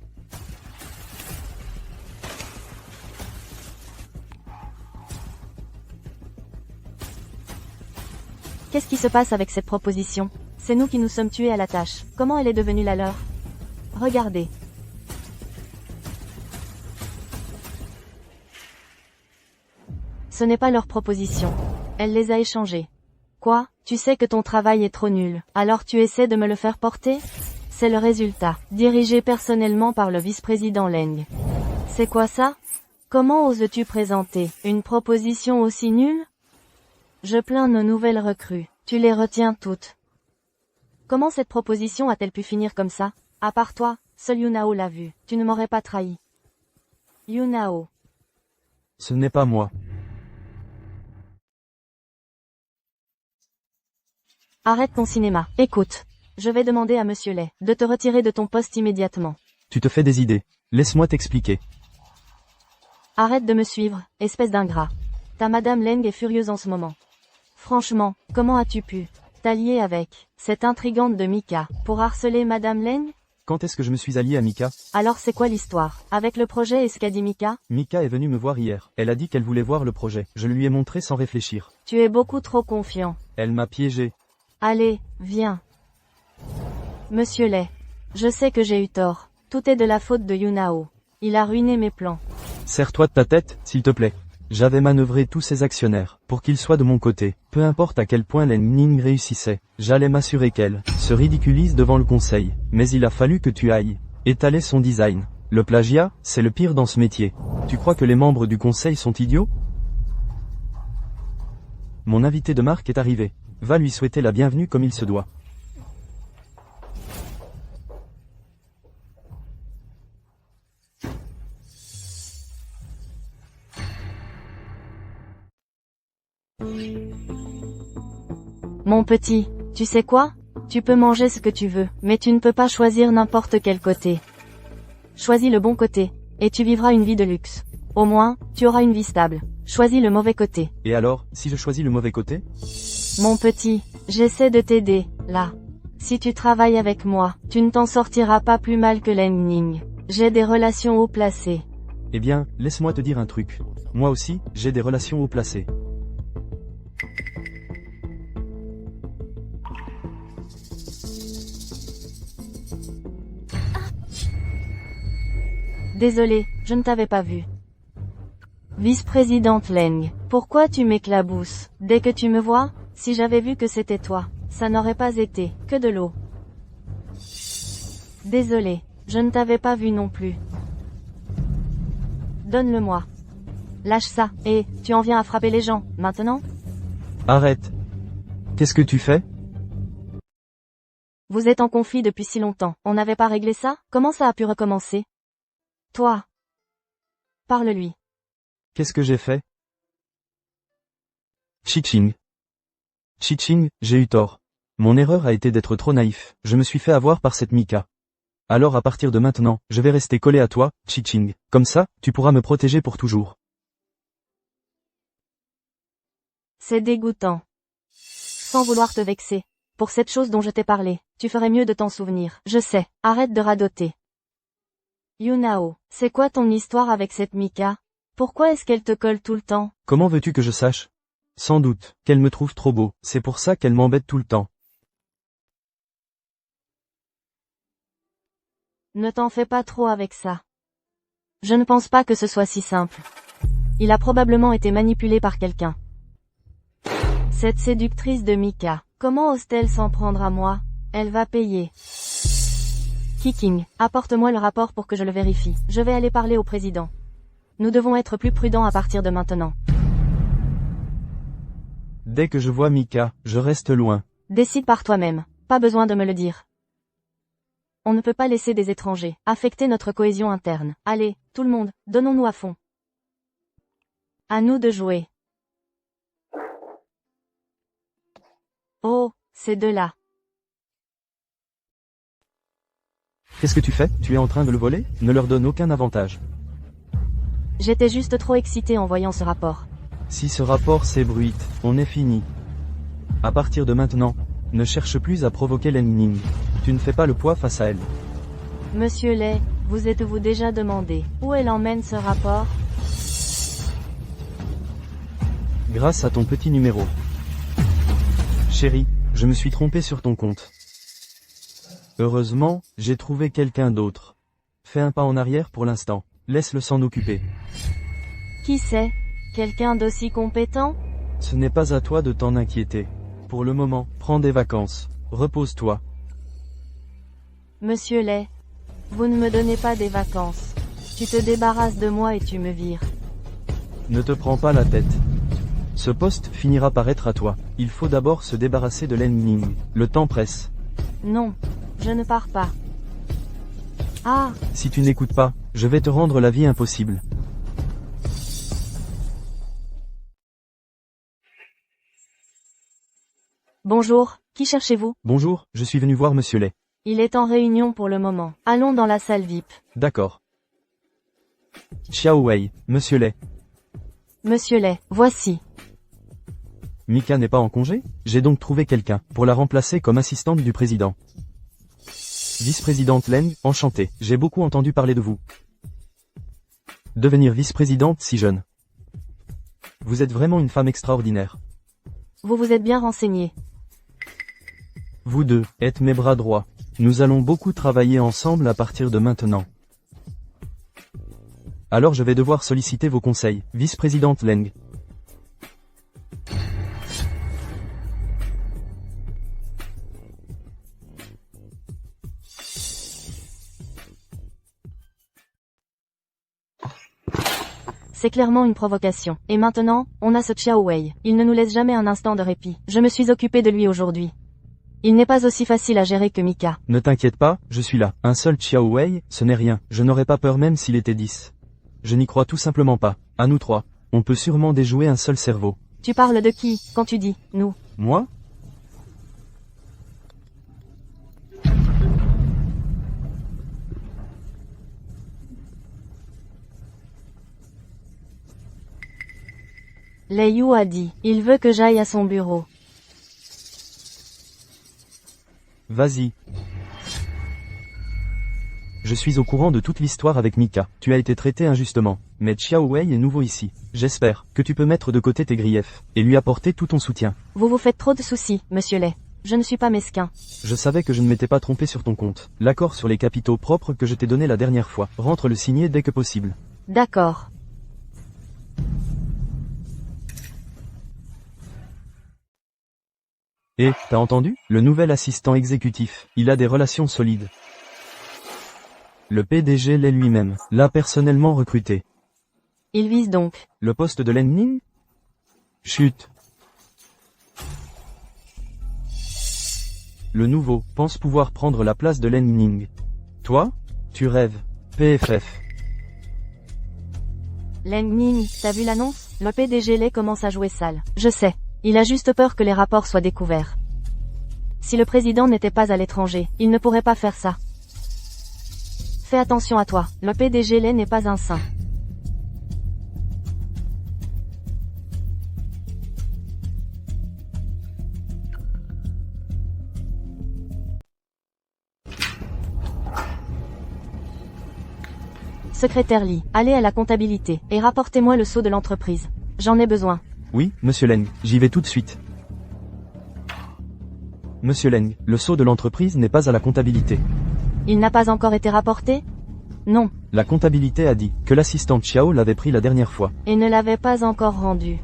Qu'est-ce qui se passe avec cette proposition? C'est nous qui nous sommes tués à la tâche. Comment elle est devenue la leur? Regardez. Ce n'est pas leur proposition. Elle les a échangées. Quoi? Tu sais que ton travail est trop nul, alors tu essaies de me le faire porter? C'est le résultat, dirigé personnellement par le vice-président Leng. C'est quoi ça? Comment oses-tu présenter une proposition aussi nulle? Je plains nos nouvelles recrues, tu les retiens toutes. Comment cette proposition a-t-elle pu finir comme ça? À part toi, seul Yunao l'a vu, tu ne m'aurais pas trahi. Yunao. Ce n'est pas moi. Arrête ton cinéma, écoute. Je vais demander à Monsieur Lay de te retirer de ton poste immédiatement. Tu te fais des idées. Laisse-moi t'expliquer. Arrête de me suivre, espèce d'ingrat. Ta Madame Leng est furieuse en ce moment. Franchement, comment as-tu pu t'allier avec cette intrigante de Mika pour harceler Madame Leng? Quand est-ce que je me suis allié à Mika? Alors c'est quoi l'histoire avec le projet et ce qu'a dit Mika? Mika est venue me voir hier. Elle a dit qu'elle voulait voir le projet. Je lui ai montré sans réfléchir. Tu es beaucoup trop confiant. Elle m'a piégé. Allez, viens. Monsieur Lay, je sais que j'ai eu tort. Tout est de la faute de Yunao. Il a ruiné mes plans. Serre-toi de ta tête, s'il te plaît. J'avais manœuvré tous ces actionnaires, pour qu'ils soient de mon côté. Peu importe à quel point Leng Ning réussissait, j'allais m'assurer qu'elle se ridiculise devant le conseil. Mais il a fallu que tu ailles étaler son design. Le plagiat, c'est le pire dans ce métier. Tu crois que les membres du conseil sont idiots? Mon invité de marque est arrivé. Va lui souhaiter la bienvenue comme il se doit. Mon petit, tu sais quoi? Tu peux manger ce que tu veux, mais tu ne peux pas choisir n'importe quel côté. Choisis le bon côté, et tu vivras une vie de luxe. Au moins, tu auras une vie stable. Choisis le mauvais côté. Et alors, si je choisis le mauvais côté? Mon petit, j'essaie de t'aider, là. Si tu travailles avec moi, tu ne t'en sortiras pas plus mal que Leng Ning. J'ai des relations haut placées. Eh bien, laisse-moi te dire un truc. Moi aussi, j'ai des relations haut placées. Désolé, je ne t'avais pas vu. Vice-présidente Leng, pourquoi tu m'éclabousses dès que tu me vois? Si j'avais vu que c'était toi, ça n'aurait pas été que de l'eau. Désolé, je ne t'avais pas vu non plus. Donne-le-moi. Lâche ça, et tu en viens à frapper les gens, maintenant? Arrête. Qu'est-ce que tu fais? Vous êtes en conflit depuis si longtemps, on n'avait pas réglé ça? Comment ça a pu recommencer? Toi. Parle-lui. Qu'est-ce que j'ai fait? Chiching. Chiching, j'ai eu tort. Mon erreur a été d'être trop naïf, je me suis fait avoir par cette Mika. Alors à partir de maintenant, je vais rester collé à toi, Chiching. Comme ça, tu pourras me protéger pour toujours. C'est dégoûtant. Sans vouloir te vexer. Pour cette chose dont je t'ai parlé, tu ferais mieux de t'en souvenir. Je sais, arrête de radoter. Yunao, c'est quoi ton histoire avec cette Mika? Pourquoi est-ce qu'elle te colle tout le temps? Comment veux-tu que je sache? Sans doute, qu'elle me trouve trop beau, c'est pour ça qu'elle m'embête tout le temps. Ne t'en fais pas trop avec ça. Je ne pense pas que ce soit si simple. Il a probablement été manipulé par quelqu'un. Cette séductrice de Mika, comment ose-t-elle s'en prendre à moi? Elle va payer. Kiking, apporte-moi le rapport pour que je le vérifie. Je vais aller parler au président. Nous devons être plus prudents à partir de maintenant. Dès que je vois Mika, je reste loin. Décide par toi-même. Pas besoin de me le dire. On ne peut pas laisser des étrangers affecter notre cohésion interne. Allez, tout le monde, donnons-nous à fond. À nous de jouer. Oh, ces deux-là. Qu'est-ce que tu fais? Tu es en train de le voler? Ne leur donne aucun avantage. J'étais juste trop excitée en voyant ce rapport. Si ce rapport s'ébruite, on est fini. À partir de maintenant, ne cherche plus à provoquer Ning. Tu ne fais pas le poids face à elle. Monsieur Lay, vous êtes-vous déjà demandé où elle emmène ce rapport? Grâce à ton petit numéro. Chérie, je me suis trompé sur ton compte. Heureusement, j'ai trouvé quelqu'un d'autre. Fais un pas en arrière pour l'instant. Laisse-le s'en occuper. Qui c'est? Quelqu'un d'aussi compétent? Ce n'est pas à toi de t'en inquiéter. Pour le moment, prends des vacances. Repose-toi. Monsieur Lay, vous ne me donnez pas des vacances. Tu te débarrasses de moi et tu me vires. Ne te prends pas la tête. Ce poste finira par être à toi. Il faut d'abord se débarrasser de Ning. Le temps presse. Non, je ne pars pas. Ah, Si tu n'écoutes pas, je vais te rendre la vie impossible. bonjour, qui cherchez-vous? Bonjour, je suis venu voir Monsieur Lay. Il est en réunion pour le moment. Allons dans la salle VIP. D'accord. Xiao Wei, Monsieur Lay. Monsieur Lay, voici. Mika n'est pas en congé? J'ai donc trouvé quelqu'un, pour la remplacer comme assistante du président. Vice-présidente Leng, enchantée, j'ai beaucoup entendu parler de vous. Devenir vice-présidente si jeune. Vous êtes vraiment une femme extraordinaire. Vous vous êtes bien renseigné. Vous deux, êtes mes bras droits. Nous allons beaucoup travailler ensemble à partir de maintenant. Alors je vais devoir solliciter vos conseils, vice-présidente Leng. C'est clairement une provocation. Et maintenant, on a ce Xiao Wei. Il ne nous laisse jamais un instant de répit. Je me suis occupée de lui aujourd'hui. Il n'est pas aussi facile à gérer que Mika. Ne t'inquiète pas, je suis là. Un seul Xiao Wei, ce n'est rien. Je n'aurais pas peur même s'il était 10. Je n'y crois tout simplement pas. À nous trois, on peut sûrement déjouer un seul cerveau. Tu parles de qui, quand tu dis « nous » Moi? Lei Yu a dit. Il veut que j'aille à son bureau. Vas-y. Je suis au courant de toute l'histoire avec Mika. Tu as été traité injustement. Mais Xiao Wei est nouveau ici. J'espère que tu peux mettre de côté tes griefs, et lui apporter tout ton soutien. Vous vous faites trop de soucis, monsieur Lei. Je ne suis pas mesquin. Je savais que je ne m'étais pas trompé sur ton compte. L'accord sur les capitaux propres que je t'ai donné la dernière fois. Rentre le signer dès que possible. D'accord. Et, t'as entendu? Le nouvel assistant exécutif, il a des relations solides. Le PDG l'est lui-même, l'a personnellement recruté. Il vise donc. Le poste de Ning? Chut. Le nouveau pense pouvoir prendre la place de Ning. Toi? Tu rêves. PFF. Leng Ning, t'as vu l'annonce? Le PDG Lei commence à jouer sale. Je sais. Il a juste peur que les rapports soient découverts. Si le président n'était pas à l'étranger, il ne pourrait pas faire ça. Fais attention à toi, le PDG Lei n'est pas un saint. Secrétaire Lee, allez à la comptabilité, et rapportez-moi le sceau de l'entreprise. J'en ai besoin. Oui, monsieur Leng, j'y vais tout de suite. Monsieur Leng, le sceau de l'entreprise n'est pas à la comptabilité. Il n'a pas encore été rapporté? Non. La comptabilité a dit que l'assistante Xiao l'avait pris la dernière fois. Et ne l'avait pas encore rendu.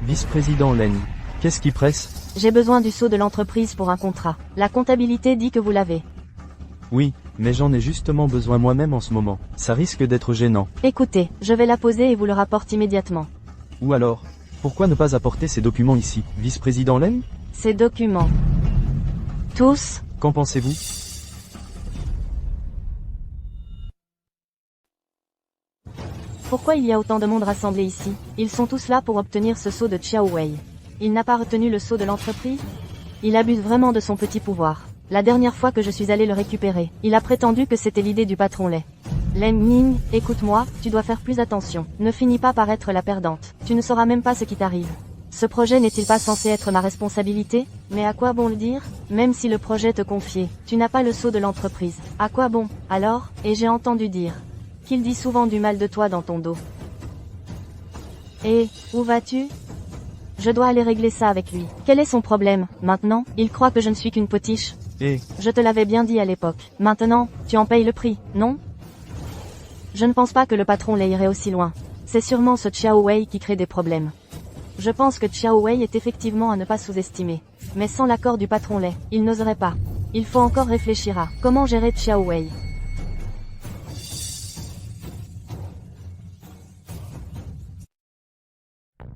Vice-président Leng, qu'est-ce qui presse? J'ai besoin du sceau de l'entreprise pour un contrat. La comptabilité dit que vous l'avez. Oui, mais j'en ai justement besoin moi-même en ce moment. Ça risque d'être gênant. Écoutez, je vais la poser et vous le rapporte immédiatement. Ou alors, pourquoi ne pas apporter ces documents ici, vice-président Leng? Ces documents. Tous? Qu'en pensez-vous? Pourquoi il y a autant de monde rassemblé ici? Ils sont tous là pour obtenir ce sceau de Xiao Wei. Il n'a pas retenu le sceau de l'entreprise? Il abuse vraiment de son petit pouvoir. La dernière fois que je suis allé le récupérer, il a prétendu que c'était l'idée du patron lait. Leng Ning, écoute-moi, tu dois faire plus attention. Ne finis pas par être la perdante. Tu ne sauras même pas ce qui t'arrive. Ce projet n'est-il pas censé être ma responsabilité? Mais à quoi bon le dire? Même si le projet te confiait, tu n'as pas le sceau de l'entreprise. À quoi bon? Alors? Et j'ai entendu dire qu'il dit souvent du mal de toi dans ton dos. Et, où vas-tu? Je dois aller régler ça avec lui. Quel est son problème, maintenant? Il croit que je ne suis qu'une potiche. Je te l'avais bien dit à l'époque. Maintenant, tu en payes le prix, non? Je ne pense pas que le patron lait irait aussi loin. C'est sûrement ce Xiao Wei qui crée des problèmes. Je pense que Xiao Wei est effectivement à ne pas sous-estimer. Mais sans l'accord du patron lait, il n'oserait pas. Il faut encore réfléchir à comment gérer Xiao Wei.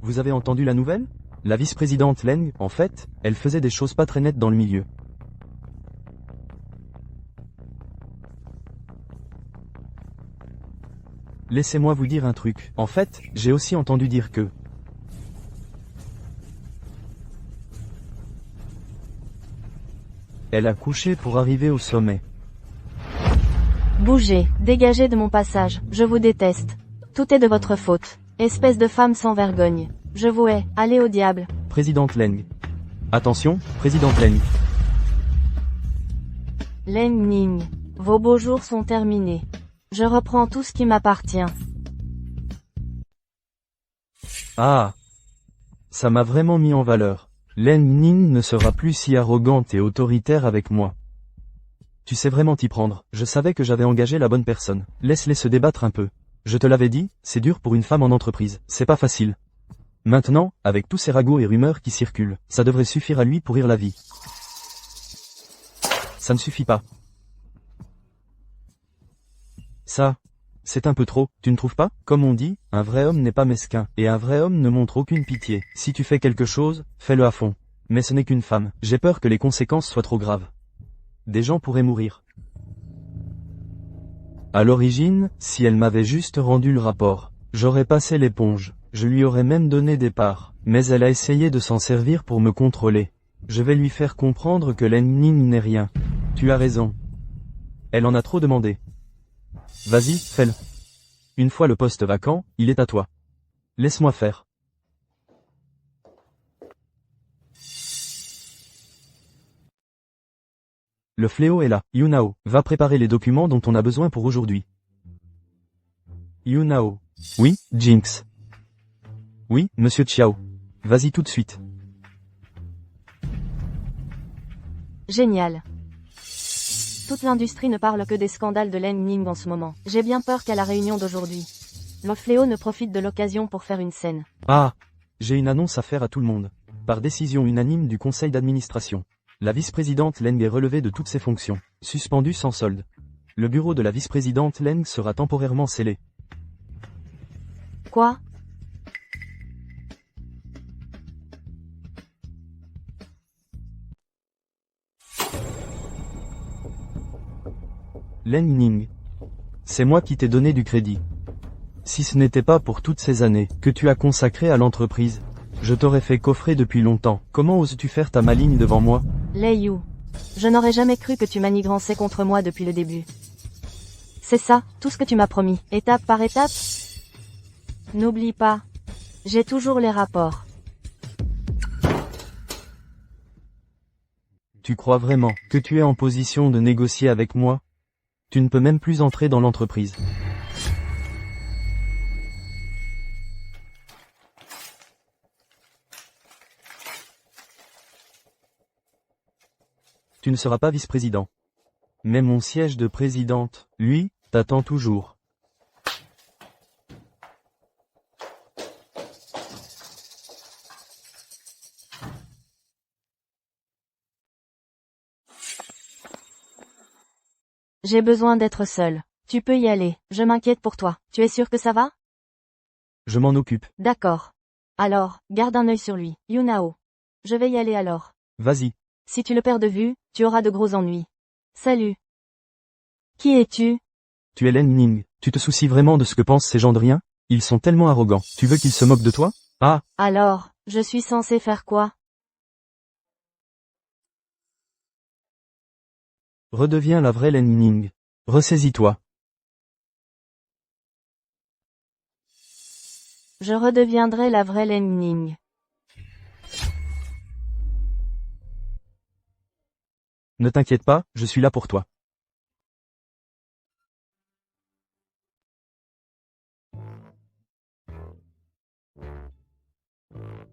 Vous avez entendu la nouvelle? La vice-présidente Leng, en fait, elle faisait des choses pas très nettes dans le milieu. Laissez-moi vous dire un truc. En fait, j'ai aussi entendu dire que elle a couché pour arriver au sommet. Bougez, dégagez de mon passage, je vous déteste. Tout est de votre faute. Espèce de femme sans vergogne. Je vous hais, allez au diable. Présidente Leng. Attention, présidente Leng. Leng Ning. Vos beaux jours sont terminés. Je reprends tout ce qui m'appartient. Ah! Ça m'a vraiment mis en valeur. Leng Ning ne sera plus si arrogante et autoritaire avec moi. Tu sais vraiment t'y prendre. Je savais que j'avais engagé la bonne personne. Laisse-les se débattre un peu. Je te l'avais dit, c'est dur pour une femme en entreprise. C'est pas facile. Maintenant, avec tous ces ragots et rumeurs qui circulent, ça devrait suffire à lui pourrir la vie. Ça ne suffit pas. Ça, c'est un peu trop, tu ne trouves pas? Comme on dit, un vrai homme n'est pas mesquin, et un vrai homme ne montre aucune pitié. Si tu fais quelque chose, fais-le à fond. Mais ce n'est qu'une femme. J'ai peur que les conséquences soient trop graves. Des gens pourraient mourir. À l'origine, si elle m'avait juste rendu le rapport, j'aurais passé l'éponge. Je lui aurais même donné des parts. Mais elle a essayé de s'en servir pour me contrôler. Je vais lui faire comprendre que Leng Ning n'est rien. Tu as raison. Elle en a trop demandé. Vas-y, fais-le. Une fois le poste vacant, il est à toi. Laisse-moi faire. Le fléau est là. Yunao, va préparer les documents dont on a besoin pour aujourd'hui. Yunao. Oui, Jinx. Oui, monsieur Chiao. Vas-y tout de suite. Génial. Toute l'industrie ne parle que des scandales de Leng Ning en ce moment. J'ai bien peur qu'à la réunion d'aujourd'hui, le fléau ne profite de l'occasion pour faire une scène. Ah, j'ai une annonce à faire à tout le monde. Par décision unanime du conseil d'administration, la vice-présidente Leng est relevée de toutes ses fonctions, suspendue sans solde. Le bureau de la vice-présidente Leng sera temporairement scellé. Quoi? Leng Ning. C'est moi qui t'ai donné du crédit. Si ce n'était pas pour toutes ces années que tu as consacrées à l'entreprise, je t'aurais fait coffrer depuis longtemps. Comment oses-tu faire ta maligne devant moi? Lei Yu. Je n'aurais jamais cru que tu manigrançais contre moi depuis le début. C'est ça, tout ce que tu m'as promis, étape par étape? N'oublie pas. J'ai toujours les rapports. Tu crois vraiment que tu es en position de négocier avec moi? Tu ne peux même plus entrer dans l'entreprise. Tu ne seras pas vice-président. Mais mon siège de présidente, lui, t'attend toujours. J'ai besoin d'être seule. Tu peux y aller, je m'inquiète pour toi. Tu es sûr que ça va? Je m'en occupe. D'accord. Alors, garde un œil sur lui, Yunao. Je vais y aller alors. Vas-y. Si tu le perds de vue, tu auras de gros ennuis. Salut. Qui es-tu? Tu es Leng Ning. Tu te soucies vraiment de ce que pensent ces gens de rien? Ils sont tellement arrogants. Tu veux qu'ils se moquent de toi? Ah! Alors, Je suis censé faire quoi? Redeviens la vraie Len Ning. Ressaisis-toi. Je redeviendrai la vraie Len Ning. Ne t'inquiète pas, je suis là pour toi.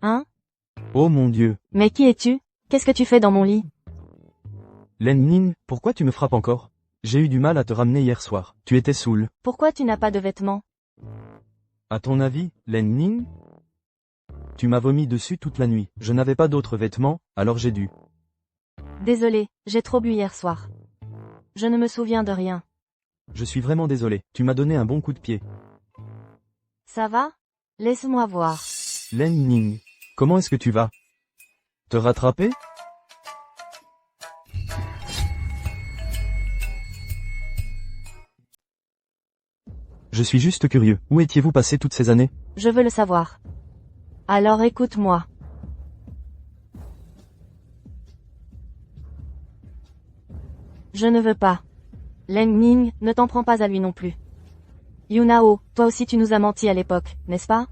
Hein? Oh mon Dieu. Mais qui es-tu? Qu'est-ce que tu fais dans mon lit? Len Ning, pourquoi tu me frappes encore? J'ai eu du mal à te ramener hier soir. Tu étais saoul. Pourquoi tu n'as pas de vêtements? À ton avis, Len Ning? Tu m'as vomi dessus toute la nuit. Je n'avais pas d'autres vêtements, alors j'ai dû. Désolé, j'ai trop bu hier soir. Je ne me souviens de rien. Je suis vraiment désolé. Tu m'as donné un bon coup de pied. Ça va? Laisse-moi voir. Len Ning, comment est-ce que tu vas? Te rattraper? Je suis juste curieux. Où étiez-vous passé toutes ces années? Je veux le savoir. Alors écoute-moi. Je ne veux pas. Len Ning, ne t'en prends pas à lui non plus. Yunao, toi aussi tu nous as menti à l'époque, n'est-ce pas?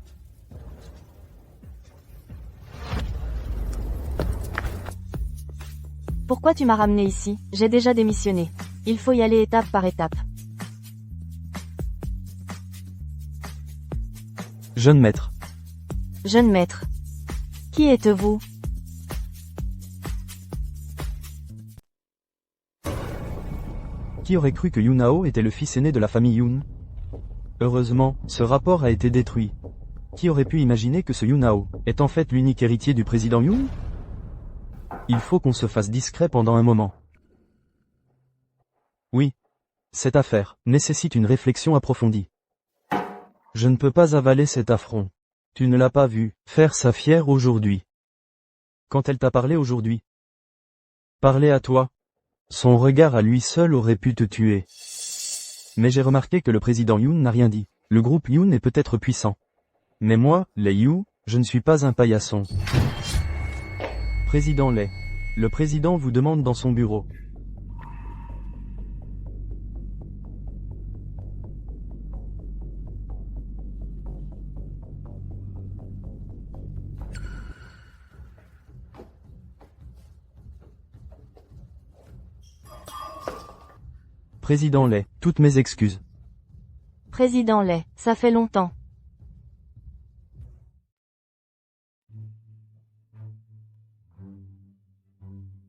Pourquoi tu m'as ramené ici? J'ai déjà démissionné. Il faut y aller étape par étape. Jeune maître. Jeune maître. Qui êtes-vous? Qui aurait cru que Yunao était le fils aîné de la famille Yun? Heureusement, ce rapport a été détruit. Qui aurait pu imaginer que ce Yunao est en fait l'unique héritier du président Yun? Il faut qu'on se fasse discret pendant un moment. Oui. Cette affaire nécessite une réflexion approfondie. Je ne peux pas avaler cet affront. Tu ne l'as pas vu faire sa fière aujourd'hui. Quand elle t'a parlé aujourd'hui. Parler à toi. Son regard à lui seul aurait pu te tuer. Mais j'ai remarqué que le président Yoon n'a rien dit. Le groupe Yoon est peut-être puissant. Mais moi, Lei Yu, je ne suis pas un paillasson. Président Lei. Le président vous demande dans son bureau. Président Lei, toutes mes excuses. Président Lei, ça fait longtemps.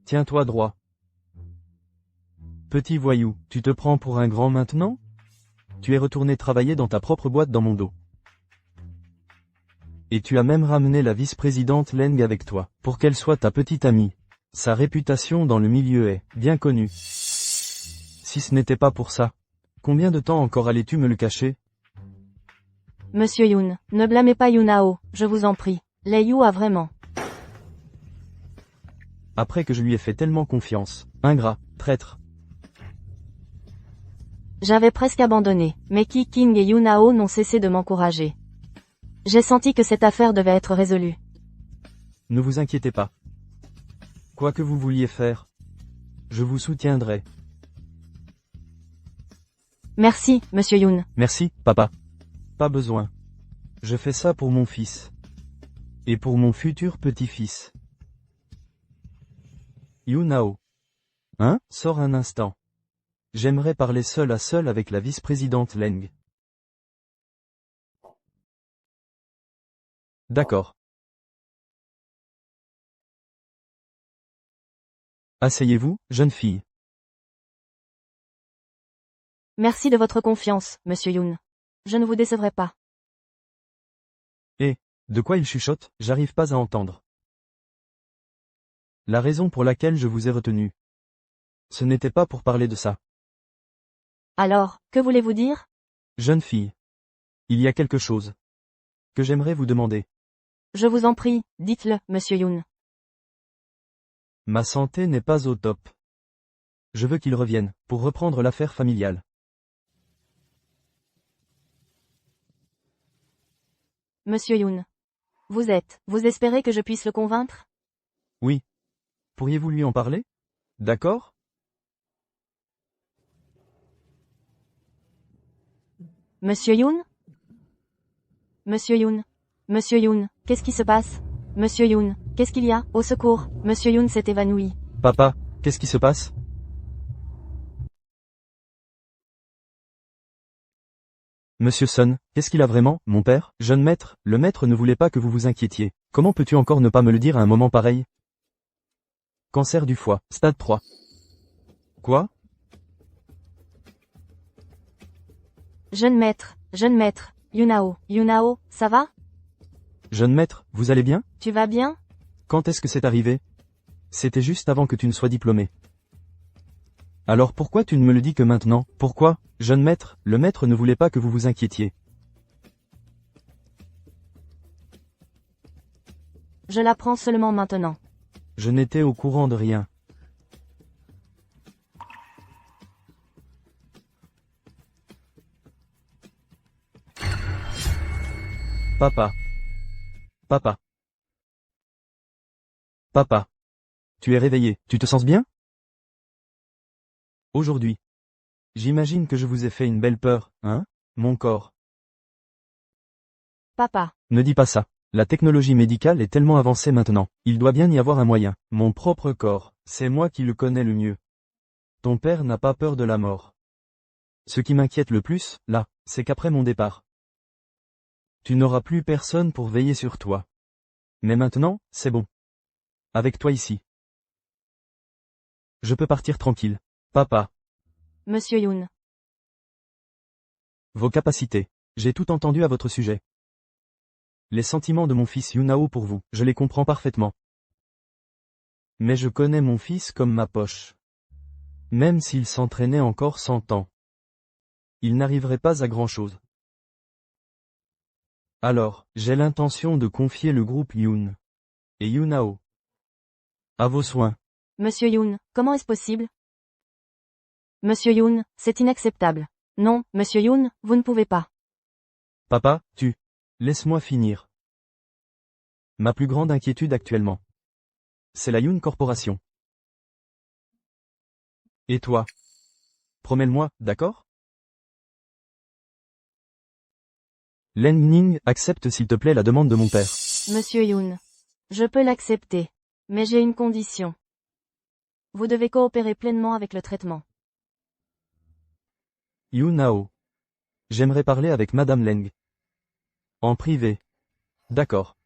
Tiens-toi droit. Petit voyou, tu te prends pour un grand maintenant? Tu es retourné travailler dans ta propre boîte dans mon dos. Et tu as même ramené la vice-présidente Leng avec toi, pour qu'elle soit ta petite amie. Sa réputation dans le milieu est bien connue. Si ce n'était pas pour ça, combien de temps encore allais-tu me le cacher? Monsieur Yoon, ne blâmez pas Yunao, je vous en prie. Lei Yu a vraiment. Après que je lui ai fait tellement confiance, ingrat, traître. J'avais presque abandonné, mais Qi King et Yunao n'ont cessé de m'encourager. J'ai senti que cette affaire devait être résolue. Ne vous inquiétez pas. Quoi que vous vouliez faire, je vous soutiendrai. Merci, Monsieur Yoon. Merci, papa. Pas besoin. Je fais ça pour mon fils. Et pour mon futur petit-fils. Yunao. Hein? Sors un instant. J'aimerais parler seul à seul avec la vice-présidente Leng. D'accord. Asseyez-vous, jeune fille. Merci de votre confiance, Monsieur Yoon. Je ne vous décevrai pas. De quoi il chuchote? J'arrive pas à entendre. La raison pour laquelle je vous ai retenu. Ce n'était pas pour parler de ça. Alors, que voulez-vous dire? Jeune fille. Il y a quelque chose que j'aimerais vous demander. Je vous en prie, dites-le, Monsieur Yoon. Ma santé n'est pas au top. Je veux qu'il revienne, pour reprendre l'affaire familiale. Monsieur Yoon. Vous espérez que je puisse le convaincre? Oui. Pourriez-vous lui en parler? D'accord? Monsieur Yoon? Monsieur Yoon? Monsieur Yoon, qu'est-ce qui se passe? Monsieur Yoon, qu'est-ce qu'il y a? Au secours, Monsieur Yoon s'est évanoui. Papa, qu'est-ce qui se passe? Monsieur Sun, qu'est-ce qu'il a vraiment, mon père? Jeune maître, le maître ne voulait pas que vous vous inquiétiez. Comment peux-tu encore ne pas me le dire à un moment pareil? Cancer du foie, stade 3. Quoi? Jeune maître, Yunao, ça va? Jeune maître, vous allez bien? Tu vas bien? Quand est-ce que c'est arrivé? C'était juste avant que tu ne sois diplômé. Alors pourquoi tu ne me le dis que maintenant? Pourquoi, jeune maître, le maître ne voulait pas que vous vous inquiétiez. Je l'apprends seulement maintenant. Je n'étais au courant de rien. Papa. Papa. Papa. Tu es réveillé, tu te sens bien? Aujourd'hui. J'imagine que je vous ai fait une belle peur, hein, mon corps. Papa. Ne dis pas ça. La technologie médicale est tellement avancée maintenant. Il doit bien y avoir un moyen. Mon propre corps, c'est moi qui le connais le mieux. Ton père n'a pas peur de la mort. Ce qui m'inquiète le plus, là, c'est qu'après mon départ, tu n'auras plus personne pour veiller sur toi. Mais maintenant, c'est bon. Avec toi ici. Je peux partir tranquille. Papa. Monsieur Yoon. Vos capacités. J'ai tout entendu à votre sujet. Les sentiments de mon fils Yunao pour vous, je les comprends parfaitement. Mais je connais mon fils comme ma poche. Même s'il s'entraînait encore 100 ans, il n'arriverait pas à grand-chose. Alors, j'ai l'intention de confier le groupe Yoon et Yunao à vos soins. Monsieur Yoon, comment est-ce possible? Monsieur Yoon, c'est inacceptable. Non, Monsieur Yoon, vous ne pouvez pas. Papa, laisse-moi finir. Ma plus grande inquiétude actuellement, c'est la Yoon Corporation. Et toi? Promets-le-moi, d'accord? Len Ning, accepte s'il te plaît la demande de mon père. Monsieur Yoon. Je peux l'accepter. Mais j'ai une condition. Vous devez coopérer pleinement avec le traitement. Yunao. J'aimerais parler avec Madame Leng. En privé. D'accord.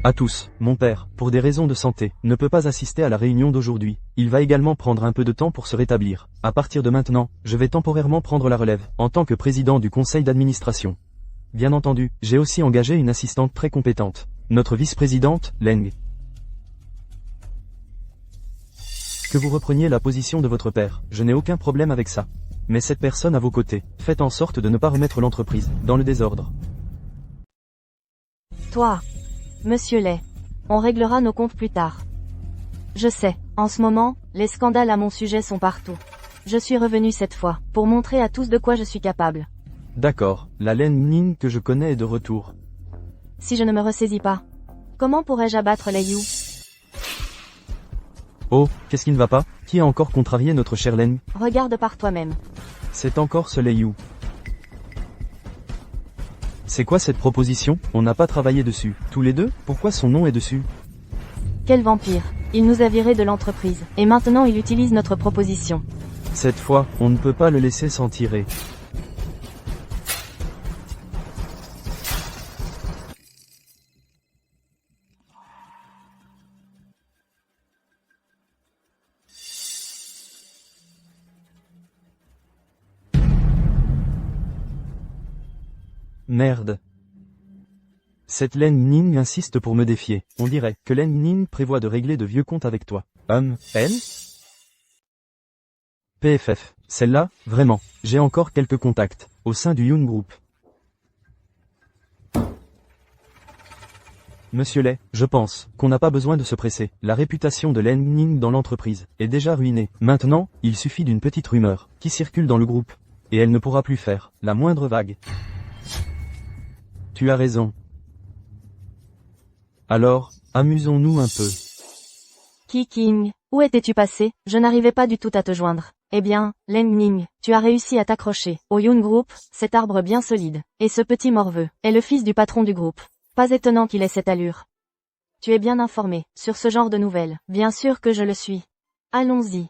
À tous, mon père, pour des raisons de santé, ne peut pas assister à la réunion d'aujourd'hui. Il va également prendre un peu de temps pour se rétablir. À partir de maintenant, je vais temporairement prendre la relève, en tant que président du conseil d'administration. Bien entendu, j'ai aussi engagé une assistante très compétente. Notre vice-présidente, Leng. Que vous repreniez la position de votre père, je n'ai aucun problème avec ça. Mais cette personne à vos côtés, faites en sorte de ne pas remettre l'entreprise dans le désordre. Toi. Monsieur Lay. On réglera nos comptes plus tard. Je sais, en ce moment, les scandales à mon sujet sont partout. Je suis revenu cette fois, pour montrer à tous de quoi je suis capable. D'accord, la Len Ning que je connais est de retour. Si je ne me ressaisis pas, comment pourrais-je abattre les Yu? Oh, qu'est-ce qui ne va pas? Qui a encore contrarié notre cher Len? Regarde par toi-même. C'est encore ce Lei Yu. C'est quoi cette proposition? On n'a pas travaillé dessus. Tous les deux? Pourquoi son nom est dessus? Quel vampire. Il nous a virés de l'entreprise, et maintenant il utilise notre proposition. Cette fois, on ne peut pas le laisser s'en tirer. Merde. Cette Len Ning insiste pour me défier. On dirait que Len Ning prévoit de régler de vieux comptes avec toi. Elle? PFF. Celle-là, vraiment. J'ai encore quelques contacts, au sein du Yoon Group. Monsieur Lay, je pense qu'on n'a pas besoin de se presser. La réputation de Len Ning dans l'entreprise est déjà ruinée. Maintenant, il suffit d'une petite rumeur qui circule dans le groupe. Et elle ne pourra plus faire la moindre vague. Tu as raison. Alors, amusons-nous un peu. King, où étais-tu passé? Je n'arrivais pas du tout à te joindre. Eh bien, Leng Ning, tu as réussi à t'accrocher. Au Yoon Group, cet arbre bien solide. Et ce petit morveux est le fils du patron du groupe. Pas étonnant qu'il ait cette allure. Tu es bien informé sur ce genre de nouvelles. Bien sûr que je le suis. Allons-y.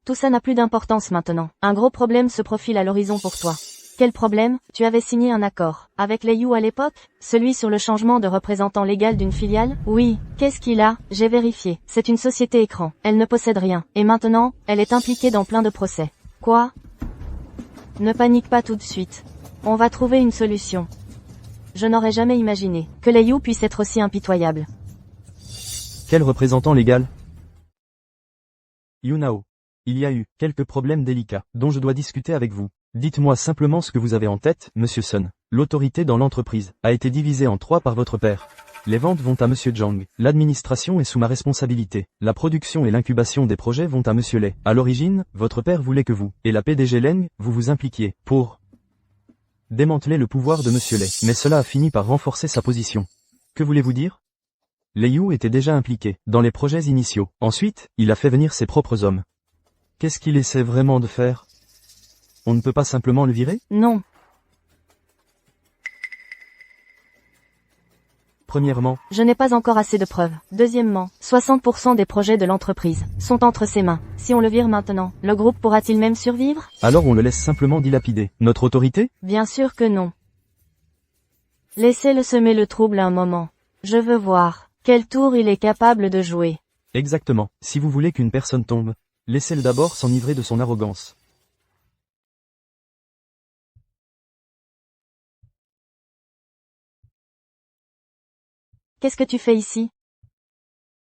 Tout ça n'a plus d'importance maintenant. Un gros problème se profile à l'horizon pour toi. Quel problème? Tu avais signé un accord avec les You à l'époque? Celui sur le changement de représentant légal d'une filiale? Oui. Qu'est-ce qu'il a? J'ai vérifié. C'est une société écran. Elle ne possède rien. Et maintenant, elle est impliquée dans plein de procès. Quoi? Ne panique pas tout de suite. On va trouver une solution. Je n'aurais jamais imaginé que les You puissent être aussi impitoyables. Quel représentant légal? Yunao. Il y a eu quelques problèmes délicats dont je dois discuter avec vous. Dites-moi simplement ce que vous avez en tête, Monsieur Sun. L'autorité dans l'entreprise a été divisée en 3 par votre père. Les ventes vont à Monsieur Zhang. L'administration est sous ma responsabilité. La production et l'incubation des projets vont à Monsieur Lei. À l'origine, votre père voulait que vous, et la PDG Leng, vous vous impliquiez, pour démanteler le pouvoir de Monsieur Lei. Mais cela a fini par renforcer sa position. Que voulez-vous dire? Lei Yu était déjà impliqué dans les projets initiaux. Ensuite, il a fait venir ses propres hommes. Qu'est-ce qu'il essaie vraiment de faire? On ne peut pas simplement le virer? Non. Premièrement, Je n'ai pas encore assez de preuves. Deuxièmement, 60% des projets de l'entreprise sont entre ses mains. Si on le vire maintenant, le groupe pourra-t-il même survivre? alors on le laisse simplement dilapider. Notre autorité? Bien sûr que non. Laissez-le semer le trouble un moment. Je veux voir quel tour il est capable de jouer. Exactement. Si vous voulez qu'une personne tombe, laissez-le d'abord s'enivrer de son arrogance. Qu'est-ce que tu fais ici?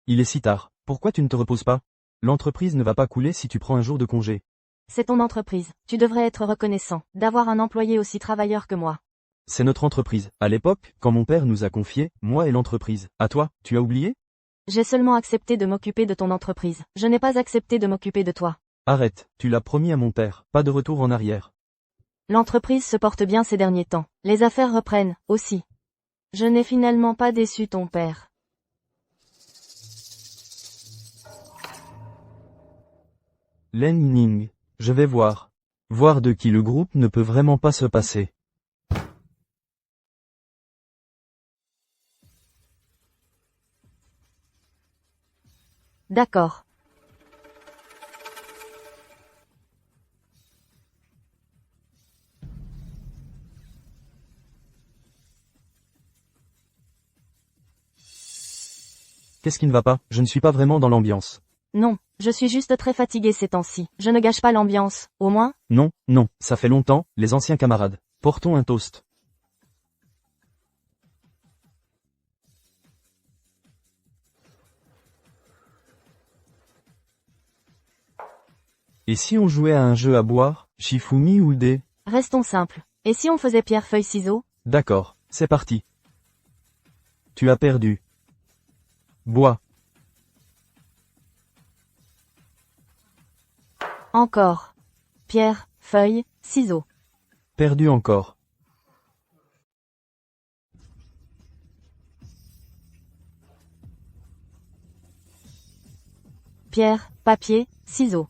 Il est si tard. Pourquoi tu ne te reposes pas? L'entreprise ne va pas couler si tu prends un jour de congé. C'est ton entreprise. Tu devrais être reconnaissant d'avoir un employé aussi travailleur que moi. C'est notre entreprise. À l'époque, quand mon père nous a confié, moi et l'entreprise. À toi, tu as oublié? J'ai seulement accepté de m'occuper de ton entreprise. Je n'ai pas accepté de m'occuper de toi. Arrête, tu l'as promis à mon père. Pas de retour en arrière. L'entreprise se porte bien ces derniers temps. Les affaires reprennent, aussi. Je n'ai finalement pas déçu ton père. Leng Ning, je vais voir. Voir de qui le groupe ne peut vraiment pas se passer. D'accord. Qu'est-ce qui ne va pas? Je ne suis pas vraiment dans l'ambiance. Non, je suis juste très fatigué ces temps-ci. Je ne gâche pas l'ambiance, au moins. Non, non, ça fait longtemps, les anciens camarades. Portons un toast. Et si on jouait à un jeu à boire, Shifumi ou dé? Restons simples. Et si on faisait pierre-feuille-ciseaux? D'accord, c'est parti. Tu as perdu. Bois. Encore. Pierre, feuille, ciseaux. Perdu encore. Pierre, papier, ciseaux.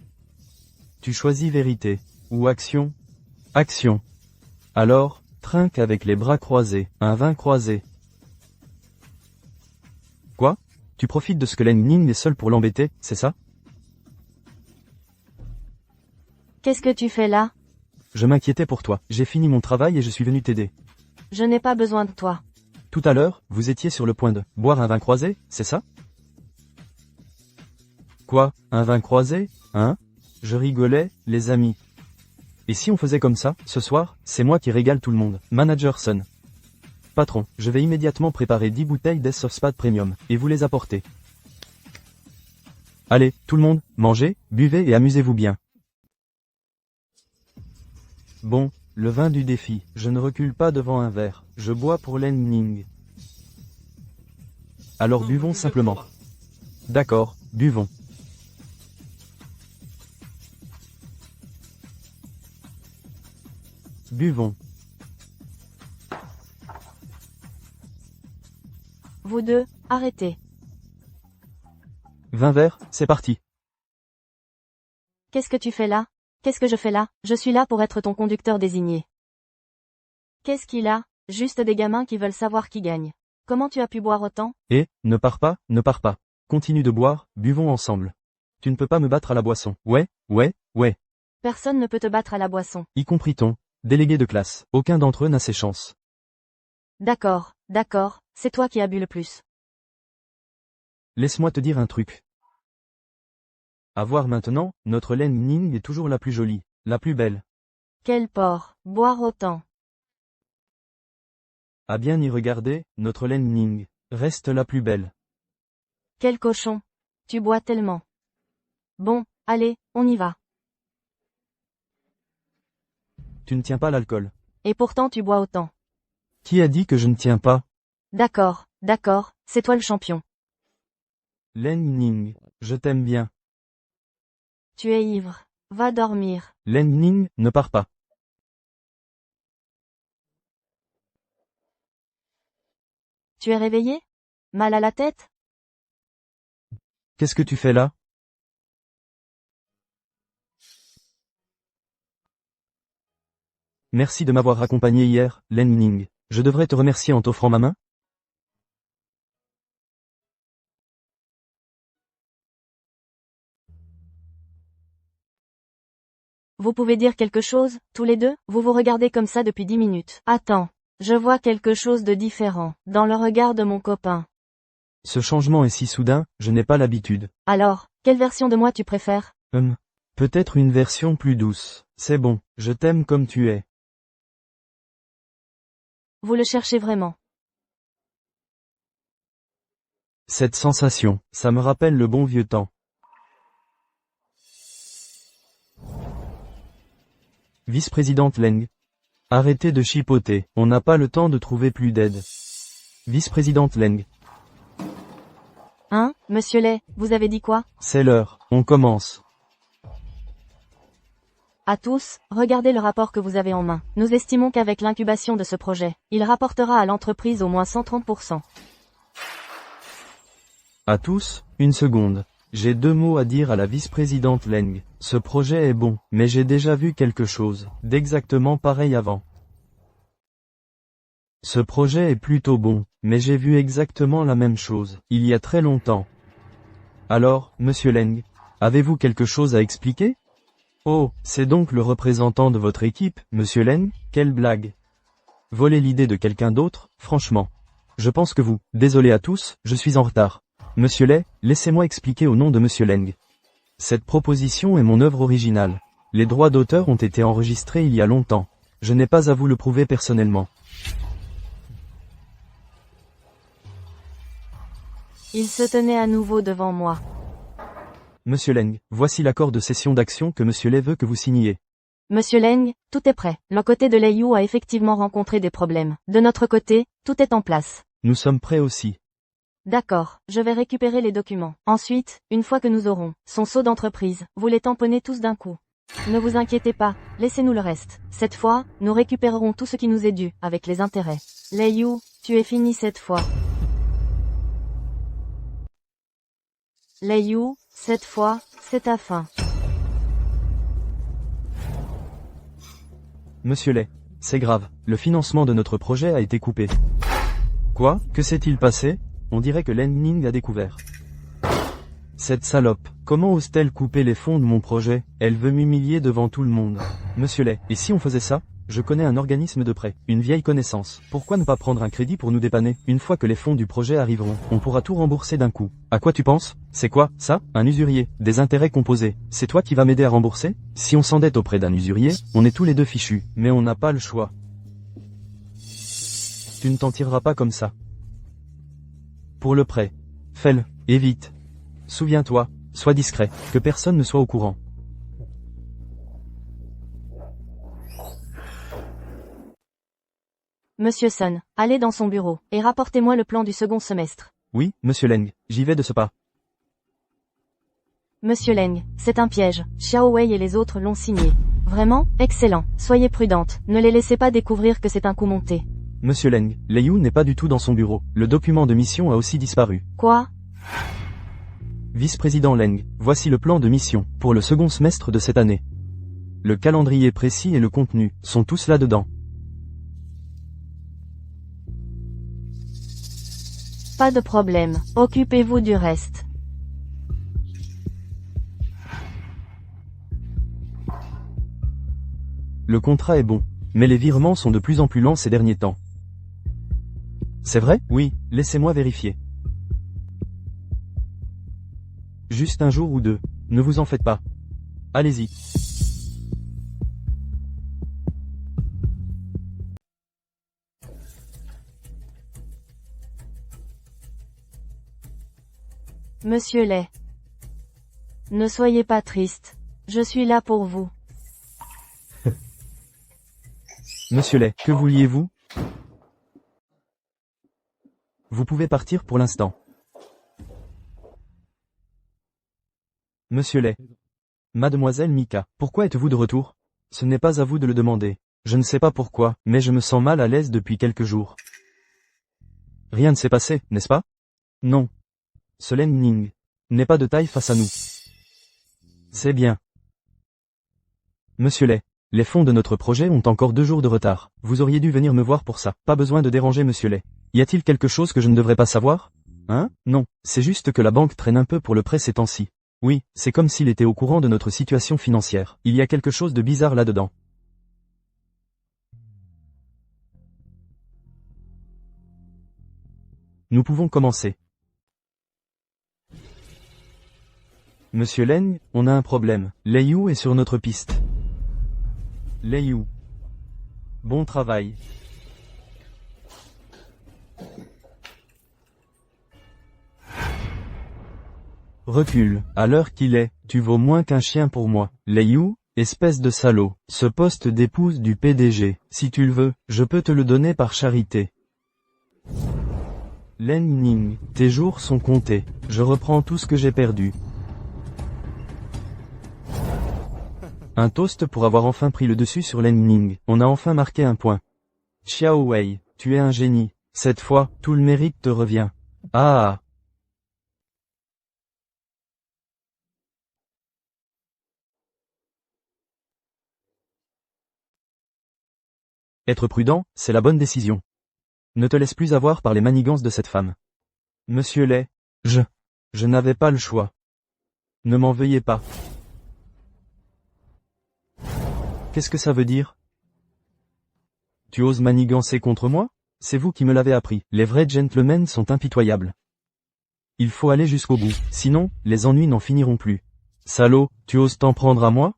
Tu choisis vérité. Ou action? Action. Alors, trinque avec les bras croisés, un 20 croisé. Quoi? Tu profites de ce que Leng Ning est seul pour l'embêter, c'est ça? Qu'est-ce que tu fais là? Je m'inquiétais pour toi. J'ai fini mon travail et je suis venu t'aider. Je n'ai pas besoin de toi. Tout à l'heure, vous étiez sur le point de boire un vin croisé, c'est ça? Quoi? Un vin croisé? Hein? Je rigolais, les amis. Et si on faisait comme ça, ce soir, c'est moi qui régale tout le monde. Manager Sun. Patron, je vais immédiatement préparer 10 bouteilles d'Ace of Spades Premium, et vous les apporter. Allez, tout le monde, mangez, buvez et amusez-vous bien. Bon, le vin du défi, je ne recule pas devant un verre, je bois pour Leng Ning. Alors buvons simplement. D'accord, buvons. Buvons. Vous deux, arrêtez. 20 verres, c'est parti. Qu'est-ce que tu fais là? Qu'est-ce que je fais là? Je suis là pour être ton conducteur désigné. Qu'est-ce qu'il a? Juste des gamins qui veulent savoir qui gagne. Comment tu as pu boire autant? Ne pars pas, ne pars pas. Continue de boire, buvons ensemble. Tu ne peux pas me battre à la boisson. Ouais. Personne ne peut te battre à la boisson. Y compris ton délégué de classe. Aucun d'entre eux n'a ses chances. D'accord, c'est toi qui as bu le plus. Laisse-moi te dire un truc. À voir maintenant, notre Len Ning est toujours la plus jolie, la plus belle. Quel porc, boire autant. À bien y regarder, notre Len Ning reste la plus belle. Quel cochon. Tu bois tellement. Bon, allez, on y va. Tu ne tiens pas l'alcool. Et pourtant tu bois autant. Qui a dit que je ne tiens pas? D'accord, c'est toi le champion. Len Ning, je t'aime bien. Tu es ivre. Va dormir. Len Ning, ne pars pas. Tu es réveillé? Mal à la tête? Qu'est-ce que tu fais là? Merci de m'avoir accompagné hier, Len Ning. Je devrais te remercier en t'offrant ma main? Vous pouvez dire quelque chose, tous les deux? Vous vous regardez comme ça depuis 10 minutes. Attends. Je vois quelque chose de différent, dans le regard de mon copain. Ce changement est si soudain, je n'ai pas l'habitude. Alors, quelle version de moi tu préfères? Peut-être une version plus douce. C'est bon, je t'aime comme tu es. Vous le cherchez vraiment. Cette sensation, ça me rappelle le bon vieux temps. Vice-présidente Leng. Arrêtez de chipoter, on n'a pas le temps de trouver plus d'aide. Vice-présidente Leng. Hein, monsieur Lay, vous avez dit quoi? C'est l'heure, on commence. À tous, regardez le rapport que vous avez en main. Nous estimons qu'avec l'incubation de ce projet, il rapportera à l'entreprise au moins 130%. À tous, une seconde. J'ai 2 mots à dire à la vice-présidente Leng. Ce projet est bon, mais j'ai déjà vu quelque chose d'exactement pareil avant. Ce projet est plutôt bon, mais j'ai vu exactement la même chose, il y a très longtemps. Alors, monsieur Leng, avez-vous quelque chose à expliquer? Oh, c'est donc le représentant de votre équipe, monsieur Leng? Quelle blague. Voler l'idée de quelqu'un d'autre, franchement. Je pense que vous, désolé à tous, je suis en retard. Monsieur Lay, laissez-moi expliquer au nom de monsieur Leng. Cette proposition est mon œuvre originale. Les droits d'auteur ont été enregistrés il y a longtemps. Je n'ai pas à vous le prouver personnellement. Il se tenait à nouveau devant moi. Monsieur Leng, voici l'accord de cession d'action que monsieur Lay veut que vous signiez. Monsieur Leng, tout est prêt. Le côté de Lei Yu a effectivement rencontré des problèmes. De notre côté, tout est en place. Nous sommes prêts aussi. D'accord, je vais récupérer les documents. Ensuite, une fois que nous aurons son sceau d'entreprise, vous les tamponnez tous d'un coup. Ne vous inquiétez pas, laissez-nous le reste. Cette fois, nous récupérerons tout ce qui nous est dû, avec les intérêts. Lei Yu, tu es fini cette fois. Lei Yu, cette fois, c'est ta fin. Monsieur Lay, c'est grave, le financement de notre projet a été coupé. Quoi? Que s'est-il passé? On dirait que Len Ning a découvert. Cette salope, comment ose-t-elle couper les fonds de mon projet? Elle veut m'humilier devant tout le monde. Monsieur Lay, et si on faisait ça? Je connais un organisme de prêt, une vieille connaissance. Pourquoi ne pas prendre un crédit pour nous dépanner? Une fois que les fonds du projet arriveront, on pourra tout rembourser d'un coup. À quoi tu penses? C'est quoi, ça? Un usurier, des intérêts composés. C'est toi qui vas m'aider à rembourser? Si on s'endette auprès d'un usurier, on est tous les deux fichus. Mais on n'a pas le choix. Tu ne t'en tireras pas comme ça. Pour le prêt. Fais-le, et vite. Souviens-toi, sois discret, que personne ne soit au courant. Monsieur Sun, allez dans son bureau, et rapportez-moi le plan du second semestre. Oui, monsieur Leng, j'y vais de ce pas. Monsieur Leng, c'est un piège, Xiao Wei et les autres l'ont signé. Vraiment? Excellent. Soyez prudente. Ne les laissez pas découvrir que c'est un coup monté. Monsieur Leng, Lei Yu n'est pas du tout dans son bureau. Le document de mission a aussi disparu. Quoi? Vice-président Leng, voici le plan de mission, pour le second semestre de cette année. Le calendrier précis et le contenu, sont tous là-dedans. Pas de problème. Occupez-vous du reste. Le contrat est bon, mais les virements sont de plus en plus lents ces derniers temps. C'est vrai? Oui, laissez-moi vérifier. Juste un jour ou deux. Ne vous en faites pas. Allez-y. Monsieur Lei. Ne soyez pas triste. Je suis là pour vous. Monsieur Lei, que vouliez-vous? Vous pouvez partir pour l'instant. Monsieur Lei. Mademoiselle Mika, pourquoi êtes-vous de retour? Ce n'est pas à vous de le demander. Je ne sais pas pourquoi, mais je me sens mal à l'aise depuis quelques jours. Rien ne s'est passé, n'est-ce pas? Non. Ce Leng Ning n'est pas de taille face à nous. C'est bien. Monsieur Lei, les fonds de notre projet ont encore 2 jours de retard. Vous auriez dû venir me voir pour ça. Pas besoin de déranger Monsieur Lei. Y a-t-il quelque chose que je ne devrais pas savoir? Hein? Non, c'est juste que la banque traîne un peu pour le prêt ces temps-ci. Oui, c'est comme s'il était au courant de notre situation financière. Il y a quelque chose de bizarre là-dedans. Nous pouvons commencer. Monsieur Leng, on a un problème. Lei Yu est sur notre piste. Lei Yu. Bon travail. Recule, à l'heure qu'il est, tu vaux moins qu'un chien pour moi. Lei Yu, espèce de salaud, ce poste d'épouse du PDG, si tu le veux, je peux te le donner par charité. Leng Ning, tes jours sont comptés, je reprends tout ce que j'ai perdu. Un toast pour avoir enfin pris le dessus sur Leng Ning, on a enfin marqué un point. Xiao Wei, tu es un génie, cette fois, tout le mérite te revient. Ah. Être prudent, c'est la bonne décision. Ne te laisse plus avoir par les manigances de cette femme. Monsieur Lei, je n'avais pas le choix. Ne m'en veuillez pas. Qu'est-ce que ça veut dire? Tu oses manigancer contre moi? C'est vous qui me l'avez appris. Les vrais gentlemen sont impitoyables. Il faut aller jusqu'au bout, sinon, les ennuis n'en finiront plus. Salaud, tu oses t'en prendre à moi?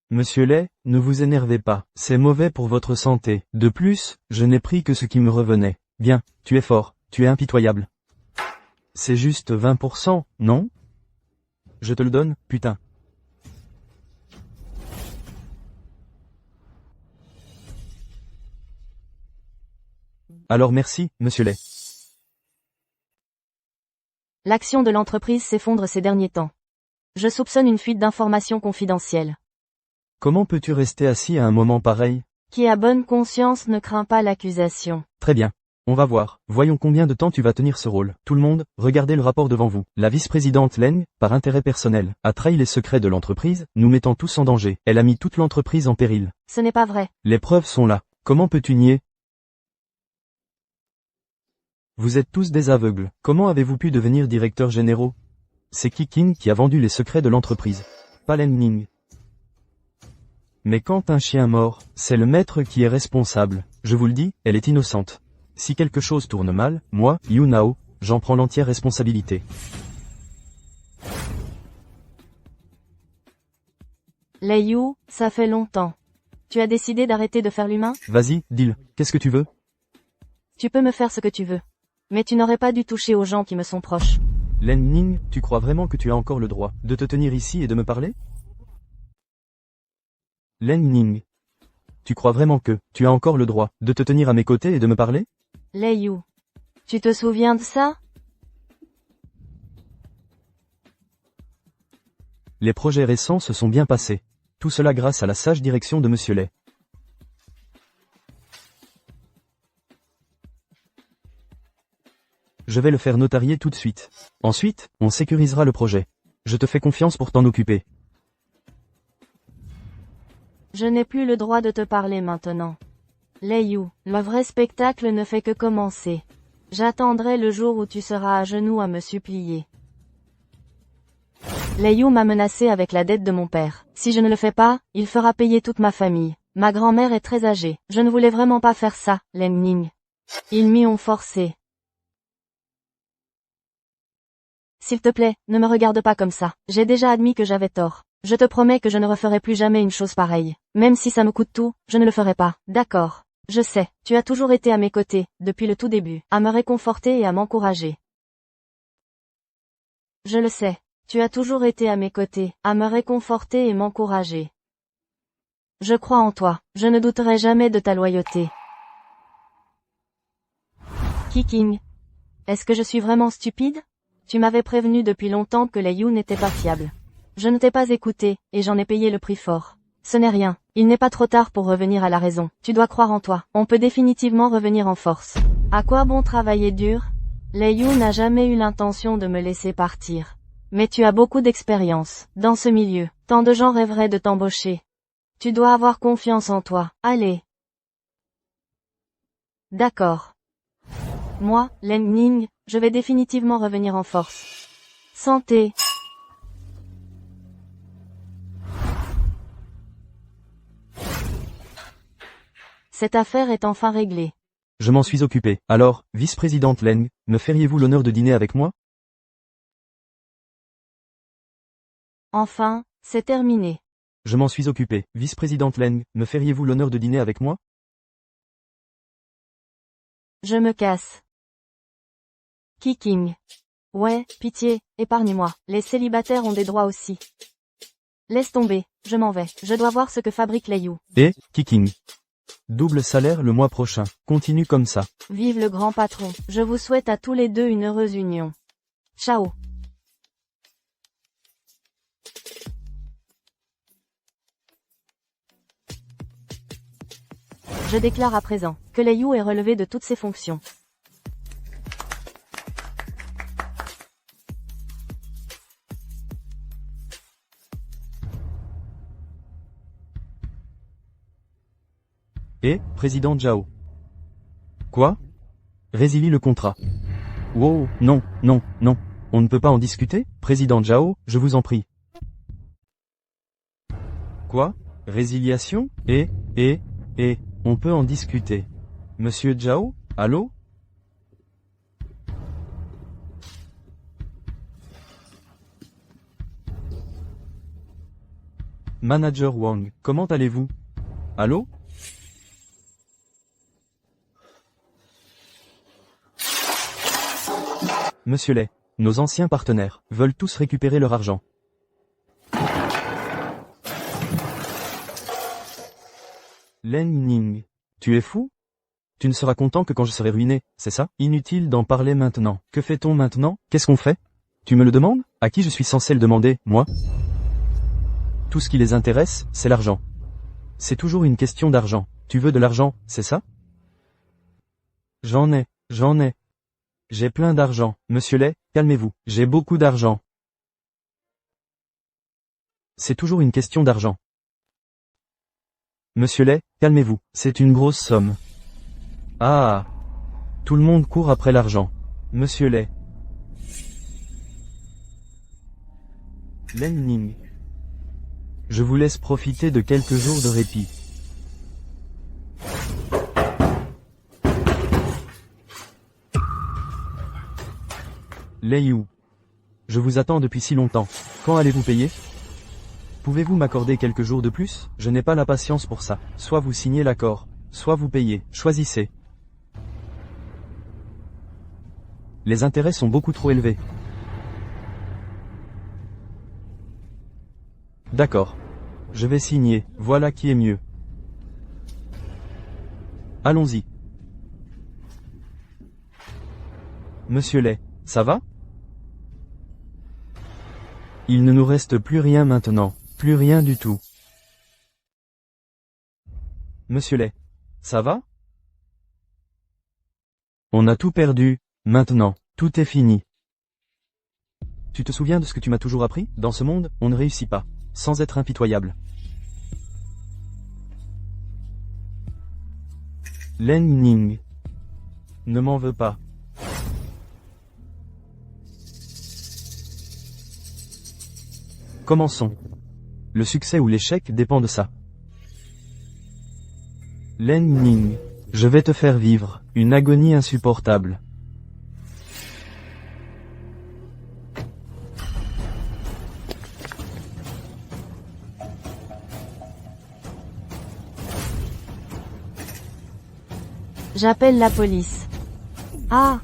Monsieur Lei, ne vous énervez pas, c'est mauvais pour votre santé. De plus, je n'ai pris que ce qui me revenait. Bien, tu es fort, tu es impitoyable. C'est juste 20%, non? Je te le donne, putain. Alors merci, monsieur Lei. L'action de l'entreprise s'effondre ces derniers temps. Je soupçonne une fuite d'informations confidentielles. Comment peux-tu rester assis à un moment pareil? Qui a bonne conscience ne craint pas l'accusation. Très bien. On va voir. Voyons combien de temps tu vas tenir ce rôle. Tout le monde, regardez le rapport devant vous. La vice-présidente Leng, par intérêt personnel, a trahi les secrets de l'entreprise, nous mettant tous en danger. Elle a mis toute l'entreprise en péril. Ce n'est pas vrai. Les preuves sont là. Comment peux-tu nier? Vous êtes tous des aveugles. Comment avez-vous pu devenir directeurs généraux? C'est Kikin qui a vendu les secrets de l'entreprise. Pas Leng Ning. Mais quand un chien mord, c'est le maître qui est responsable. Je vous le dis, elle est innocente. Si quelque chose tourne mal, moi, Yu Nao, j'en prends l'entière responsabilité. Lei Yu, ça fait longtemps. Tu as décidé d'arrêter de faire l'humain? Vas-y, dis-le. Qu'est-ce que tu veux? Tu peux me faire ce que tu veux. Mais tu n'aurais pas dû toucher aux gens qui me sont proches. Leng Ning, tu crois vraiment que tu as encore le droit de te tenir ici et de me parler? Leng Ning. Tu crois vraiment que tu as encore le droit de te tenir à mes côtés et de me parler? Lei Yu. Tu te souviens de ça? Les projets récents se sont bien passés. Tout cela grâce à la sage direction de Monsieur Lay. Je vais le faire notarier tout de suite. Ensuite, on sécurisera le projet. Je te fais confiance pour t'en occuper. Je n'ai plus le droit de te parler maintenant. Lei-Yu, le vrai spectacle ne fait que commencer. J'attendrai le jour où tu seras à genoux à me supplier. Lei-Yu m'a menacé avec la dette de mon père. Si je ne le fais pas, il fera payer toute ma famille. Ma grand-mère est très âgée. Je ne voulais vraiment pas faire ça, Len Ning. Ils m'y ont forcé. S'il te plaît, ne me regarde pas comme ça. J'ai déjà admis que j'avais tort. Je te promets que je ne referai plus jamais une chose pareille. Même si ça me coûte tout, je ne le ferai pas. D'accord. Je sais, tu as toujours été à mes côtés, depuis le tout début, à me réconforter et à m'encourager. Je le sais. Tu as toujours été à mes côtés, à me réconforter et m'encourager. Je crois en toi. Je ne douterai jamais de ta loyauté. Kiking. Est-ce que je suis vraiment stupide? Tu m'avais prévenu depuis longtemps que Lei-Yu n'était pas fiable. Je ne t'ai pas écouté, et j'en ai payé le prix fort. Ce n'est rien. Il n'est pas trop tard pour revenir à la raison. Tu dois croire en toi. On peut définitivement revenir en force. À quoi bon travailler dur? Lei-Yu n'a jamais eu l'intention de me laisser partir. Mais tu as beaucoup d'expérience, dans ce milieu. Tant de gens rêveraient de t'embaucher. Tu dois avoir confiance en toi. Allez. D'accord. Moi, Len Ning, je vais définitivement revenir en force. Santé. Cette affaire est enfin réglée. Je m'en suis occupé. Alors, vice-présidente Leng, me feriez-vous l'honneur de dîner avec moi? Enfin, c'est terminé. Je m'en suis occupé. Vice-présidente Leng, me feriez-vous l'honneur de dîner avec moi? Je me casse. Kiking. Ouais, pitié, épargne-moi. Les célibataires ont des droits aussi. Laisse tomber, je m'en vais. Je dois voir ce que fabrique Lei-Yu. Kiking. Double salaire le mois prochain. Continue comme ça. Vive le grand patron. Je vous souhaite à tous les deux une heureuse union. Ciao. Je déclare à présent que Lei-Yu est relevé de toutes ses fonctions. Président Zhao. Quoi? Résilie le contrat. Wow, non, non, non. On ne peut pas en discuter? Président Zhao, je vous en prie. Quoi? Résiliation? On peut en discuter. Monsieur Zhao, allô? Manager Wang, comment allez-vous? Allô? Monsieur Lay, nos anciens partenaires veulent tous récupérer leur argent. Len Ning, tu es fou? Tu ne seras content que quand je serai ruiné, c'est ça? Inutile d'en parler maintenant. Que fait-on maintenant? Qu'est-ce qu'on fait? Tu me le demandes? À qui je suis censé le demander, moi? Tout ce qui les intéresse, c'est l'argent. C'est toujours une question d'argent. Tu veux de l'argent, c'est ça? J'en ai. J'ai plein d'argent. Monsieur Lay, calmez-vous. J'ai beaucoup d'argent. C'est toujours une question d'argent. Monsieur Lay, calmez-vous. C'est une grosse somme. Ah. Tout le monde court après l'argent. Monsieur Lay. Len Ning. Je vous laisse profiter de quelques jours de répit. Lei-Yu. Je vous attends depuis si longtemps. Quand allez-vous payer? Pouvez-vous m'accorder quelques jours de plus? Je n'ai pas la patience pour ça. Soit vous signez l'accord, soit vous payez. Choisissez. Les intérêts sont beaucoup trop élevés. D'accord. Je vais signer. Voilà qui est mieux. Allons-y. Monsieur Lay, ça va? Il ne nous reste plus rien maintenant. Plus rien du tout. Monsieur Lay. Ça va? On a tout perdu, maintenant, tout est fini. Tu te souviens de ce que tu m'as toujours appris? Dans ce monde, on ne réussit pas, sans être impitoyable. Len Ning. Ne m'en veux pas. Commençons. Le succès ou l'échec dépend de ça. Len Ning. Je vais te faire vivre une agonie insupportable. J'appelle la police. Ah,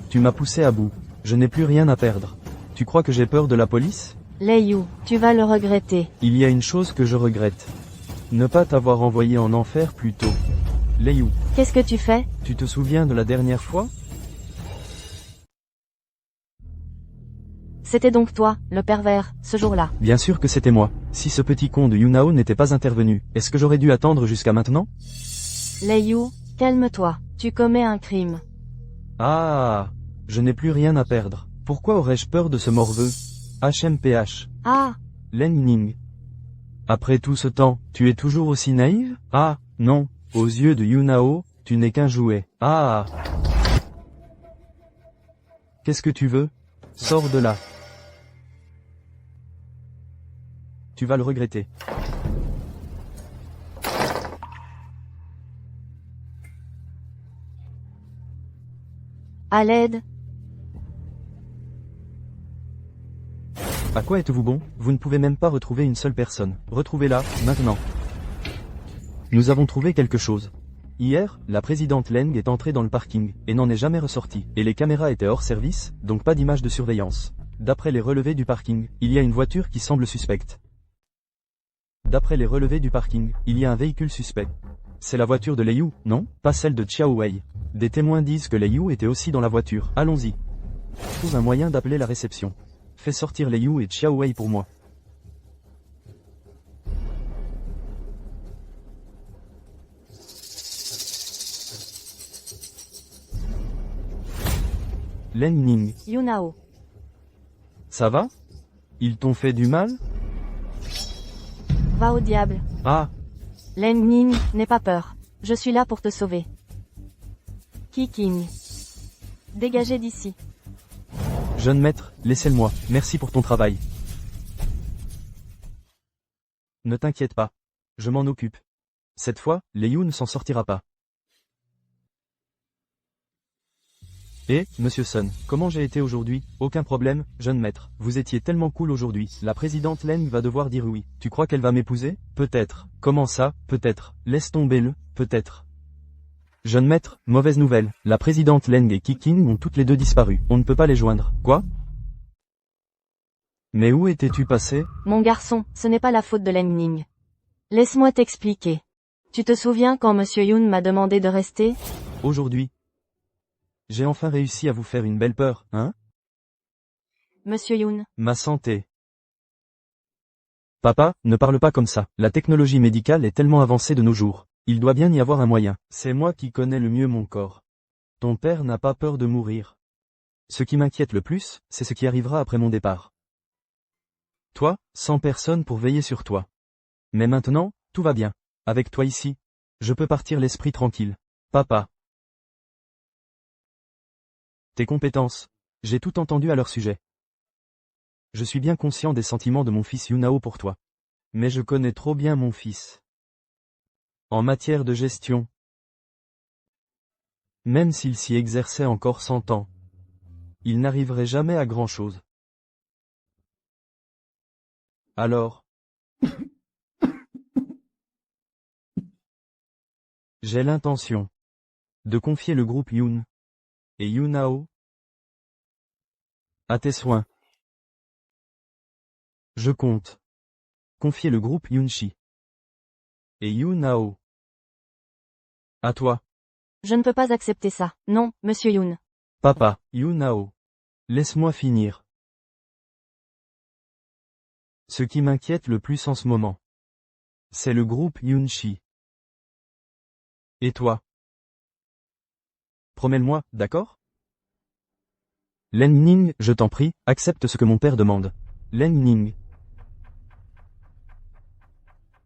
Tu m'as poussé à bout. Je n'ai plus rien à perdre. Tu crois que j'ai peur de la police? Lei-Yu, tu vas le regretter. Il y a une chose que je regrette. Ne pas t'avoir envoyé en enfer plus tôt. Lei-Yu, Qu'est-ce que tu fais? tu te souviens de la dernière fois? C'était donc toi, le pervers, ce jour-là. Bien sûr que c'était moi. Si ce petit con de Yunao n'était pas intervenu, est-ce que j'aurais dû attendre jusqu'à maintenant? Lei-Yu, calme-toi. Tu commets un crime. Ah, je n'ai plus rien à perdre. Pourquoi aurais-je peur de ce morveux? HMPH. Ah, Len Ning. Après tout ce temps, tu es toujours aussi naïve? Ah, non. Aux yeux de Yunao, tu n'es qu'un jouet. Ah. Qu'est-ce que tu veux? Sors de là. Tu vas le regretter. à l'aide. À quoi êtes-vous bon? Vous ne pouvez même pas retrouver une seule personne. Retrouvez-la, maintenant. Nous avons trouvé quelque chose. Hier, la présidente Leng est entrée dans le parking, et n'en est jamais ressortie, et les caméras étaient hors service, donc pas d'image de surveillance. D'après les relevés du parking, il y a une voiture qui semble suspecte. D'après les relevés du parking, il y a un véhicule suspect. C'est la voiture de Lei Yu, non? Pas celle de Xiao Wei. Des témoins disent que Lei Yu était aussi dans la voiture. Allons-y. Trouve un moyen d'appeler la réception. Fais sortir Lei Yu et Xiao Wei pour moi. Len Ning. Yunao. Ça va? Ils t'ont fait du mal? Va au diable. Ah, Len Ning, n'aie pas peur. Je suis là pour te sauver. Kiking. Dégagez d'ici. jeune maître, laissez-le-moi. Merci pour ton travail. Ne t'inquiète pas. Je m'en occupe. Cette fois, Lei Yu ne s'en sortira pas. Et, monsieur Sun, comment j'ai été aujourd'hui? Aucun problème, jeune maître. Vous étiez tellement cool aujourd'hui. La présidente Leng va devoir dire oui. Tu crois qu'elle va m'épouser? Peut-être. Comment ça? Peut-être. Laisse tomber le, peut-être. Jeune maître, mauvaise nouvelle. La présidente Leng et Kiking ont toutes les deux disparu. On ne peut pas les joindre. Quoi? Mais où étais-tu passé? Mon garçon, ce n'est pas la faute de Len Ning. Laisse-moi t'expliquer. Tu te souviens quand Monsieur Yoon m'a demandé de rester? Aujourd'hui. J'ai enfin réussi à vous faire une belle peur, hein? Monsieur Yoon. Ma santé. Papa, ne parle pas comme ça. La technologie médicale est tellement avancée de nos jours. Il doit bien y avoir un moyen. C'est moi qui connais le mieux mon corps. Ton père n'a pas peur de mourir. Ce qui m'inquiète le plus, c'est ce qui arrivera après mon départ. Toi, sans personne pour veiller sur toi. Mais maintenant, tout va bien. Avec toi ici, je peux partir l'esprit tranquille. Papa. Tes compétences. J'ai tout entendu à leur sujet. Je suis bien conscient des sentiments de mon fils Yunao pour toi. Mais je connais trop bien mon fils. En matière de gestion. Même s'il s'y exerçait encore 100 ans. Il n'arriverait jamais à grand-chose. Alors. J'ai l'intention de confier le groupe Yoon et Yunao à tes soins. Je compte confier le groupe Yunchi et Yunao à toi. Je ne peux pas accepter ça. Non, Monsieur Yoon. Papa, Yunao. Laisse-moi finir. Ce qui m'inquiète le plus en ce moment, C'est le groupe Yunchi. Et toi? Promets-le-moi, d'accord? Len Ning, je t'en prie, accepte ce que mon père demande. Len Ning.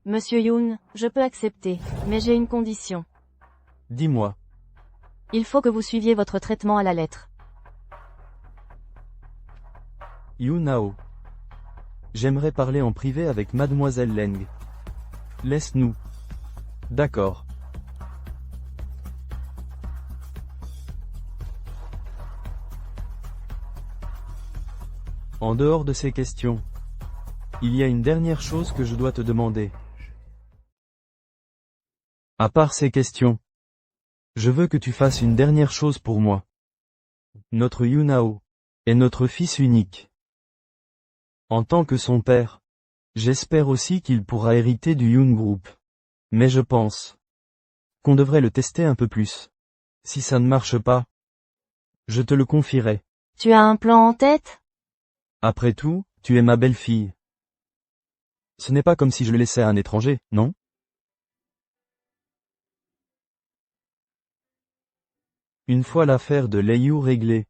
Monsieur Yoon, je peux accepter, mais j'ai une condition. Dis-moi. Il faut que vous suiviez votre traitement à la lettre. Yunao. J'aimerais parler en privé avec mademoiselle Leng. Laisse-nous. D'accord. En dehors de ces questions, il y a une dernière chose que je dois te demander. À part ces questions, je veux que tu fasses une dernière chose pour moi. Notre Yunao est notre fils unique. En tant que son père, j'espère aussi qu'il pourra hériter du Yoon Group. Mais je pense qu'on devrait le tester un peu plus. Si ça ne marche pas, je te le confierai. Tu as un plan en tête? Après tout, tu es ma belle-fille. Ce n'est pas comme si je le laissais à un étranger, non? Une fois l'affaire de Leiyu réglée,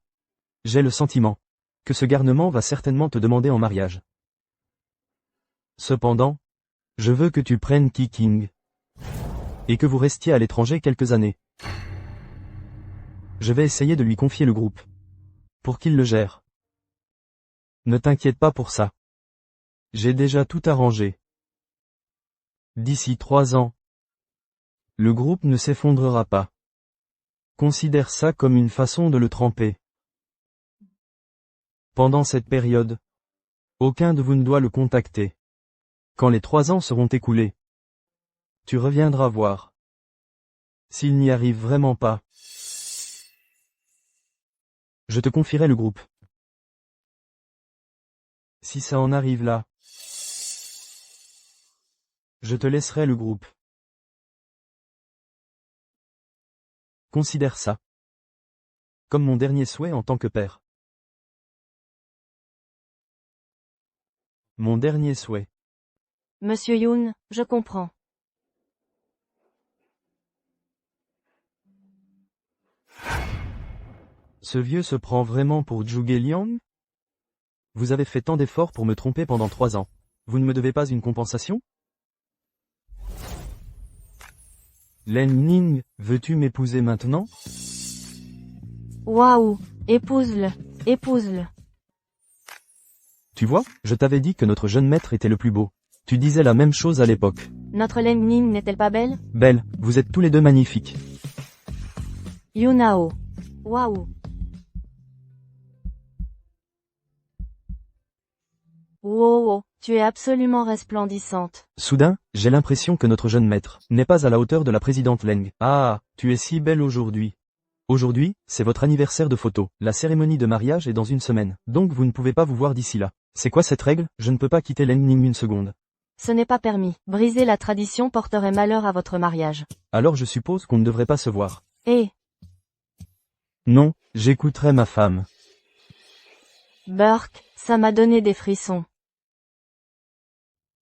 j'ai le sentiment que ce garnement va certainement te demander en mariage. Cependant, je veux que tu prennes Kiking et que vous restiez à l'étranger quelques années. Je vais essayer de lui confier le groupe pour qu'il le gère. Ne t'inquiète pas pour ça. J'ai déjà tout arrangé. D'ici 3 ans, le groupe ne s'effondrera pas. Considère ça comme une façon de le tremper. Pendant cette période, aucun de vous ne doit le contacter. Quand les 3 ans seront écoulés, tu reviendras voir. S'il n'y arrive vraiment pas, je te confierai le groupe. Si ça en arrive là, je te laisserai le groupe. Considère ça comme mon dernier souhait en tant que père. Mon dernier souhait. Monsieur Yoon, je comprends. Ce vieux se prend vraiment pour Zhuge Liang? Vous avez fait tant d'efforts pour me tromper pendant 3 ans. Vous ne me devez pas une compensation? Len Ning, veux-tu m'épouser maintenant? Waouh, épouse-le, épouse-le. Tu vois, je t'avais dit que notre jeune maître était le plus beau. Tu disais la même chose à l'époque. Notre Len Ning n'est-elle pas belle? Belle, vous êtes tous les deux magnifiques. Yunao. Waouh. Wow, tu es absolument resplendissante. Soudain, j'ai l'impression que notre jeune maître n'est pas à la hauteur de la présidente Leng. Ah, tu es si belle aujourd'hui. Aujourd'hui, c'est votre anniversaire de photo. La cérémonie de mariage est dans 1 semaine. Donc vous ne pouvez pas vous voir d'ici là. C'est quoi cette règle? Je ne peux pas quitter Len Ning 1 seconde. Ce n'est pas permis. Briser la tradition porterait malheur à votre mariage. Alors je suppose qu'on ne devrait pas se voir. Eh, Non, j'écouterai ma femme. Burke, ça m'a donné des frissons.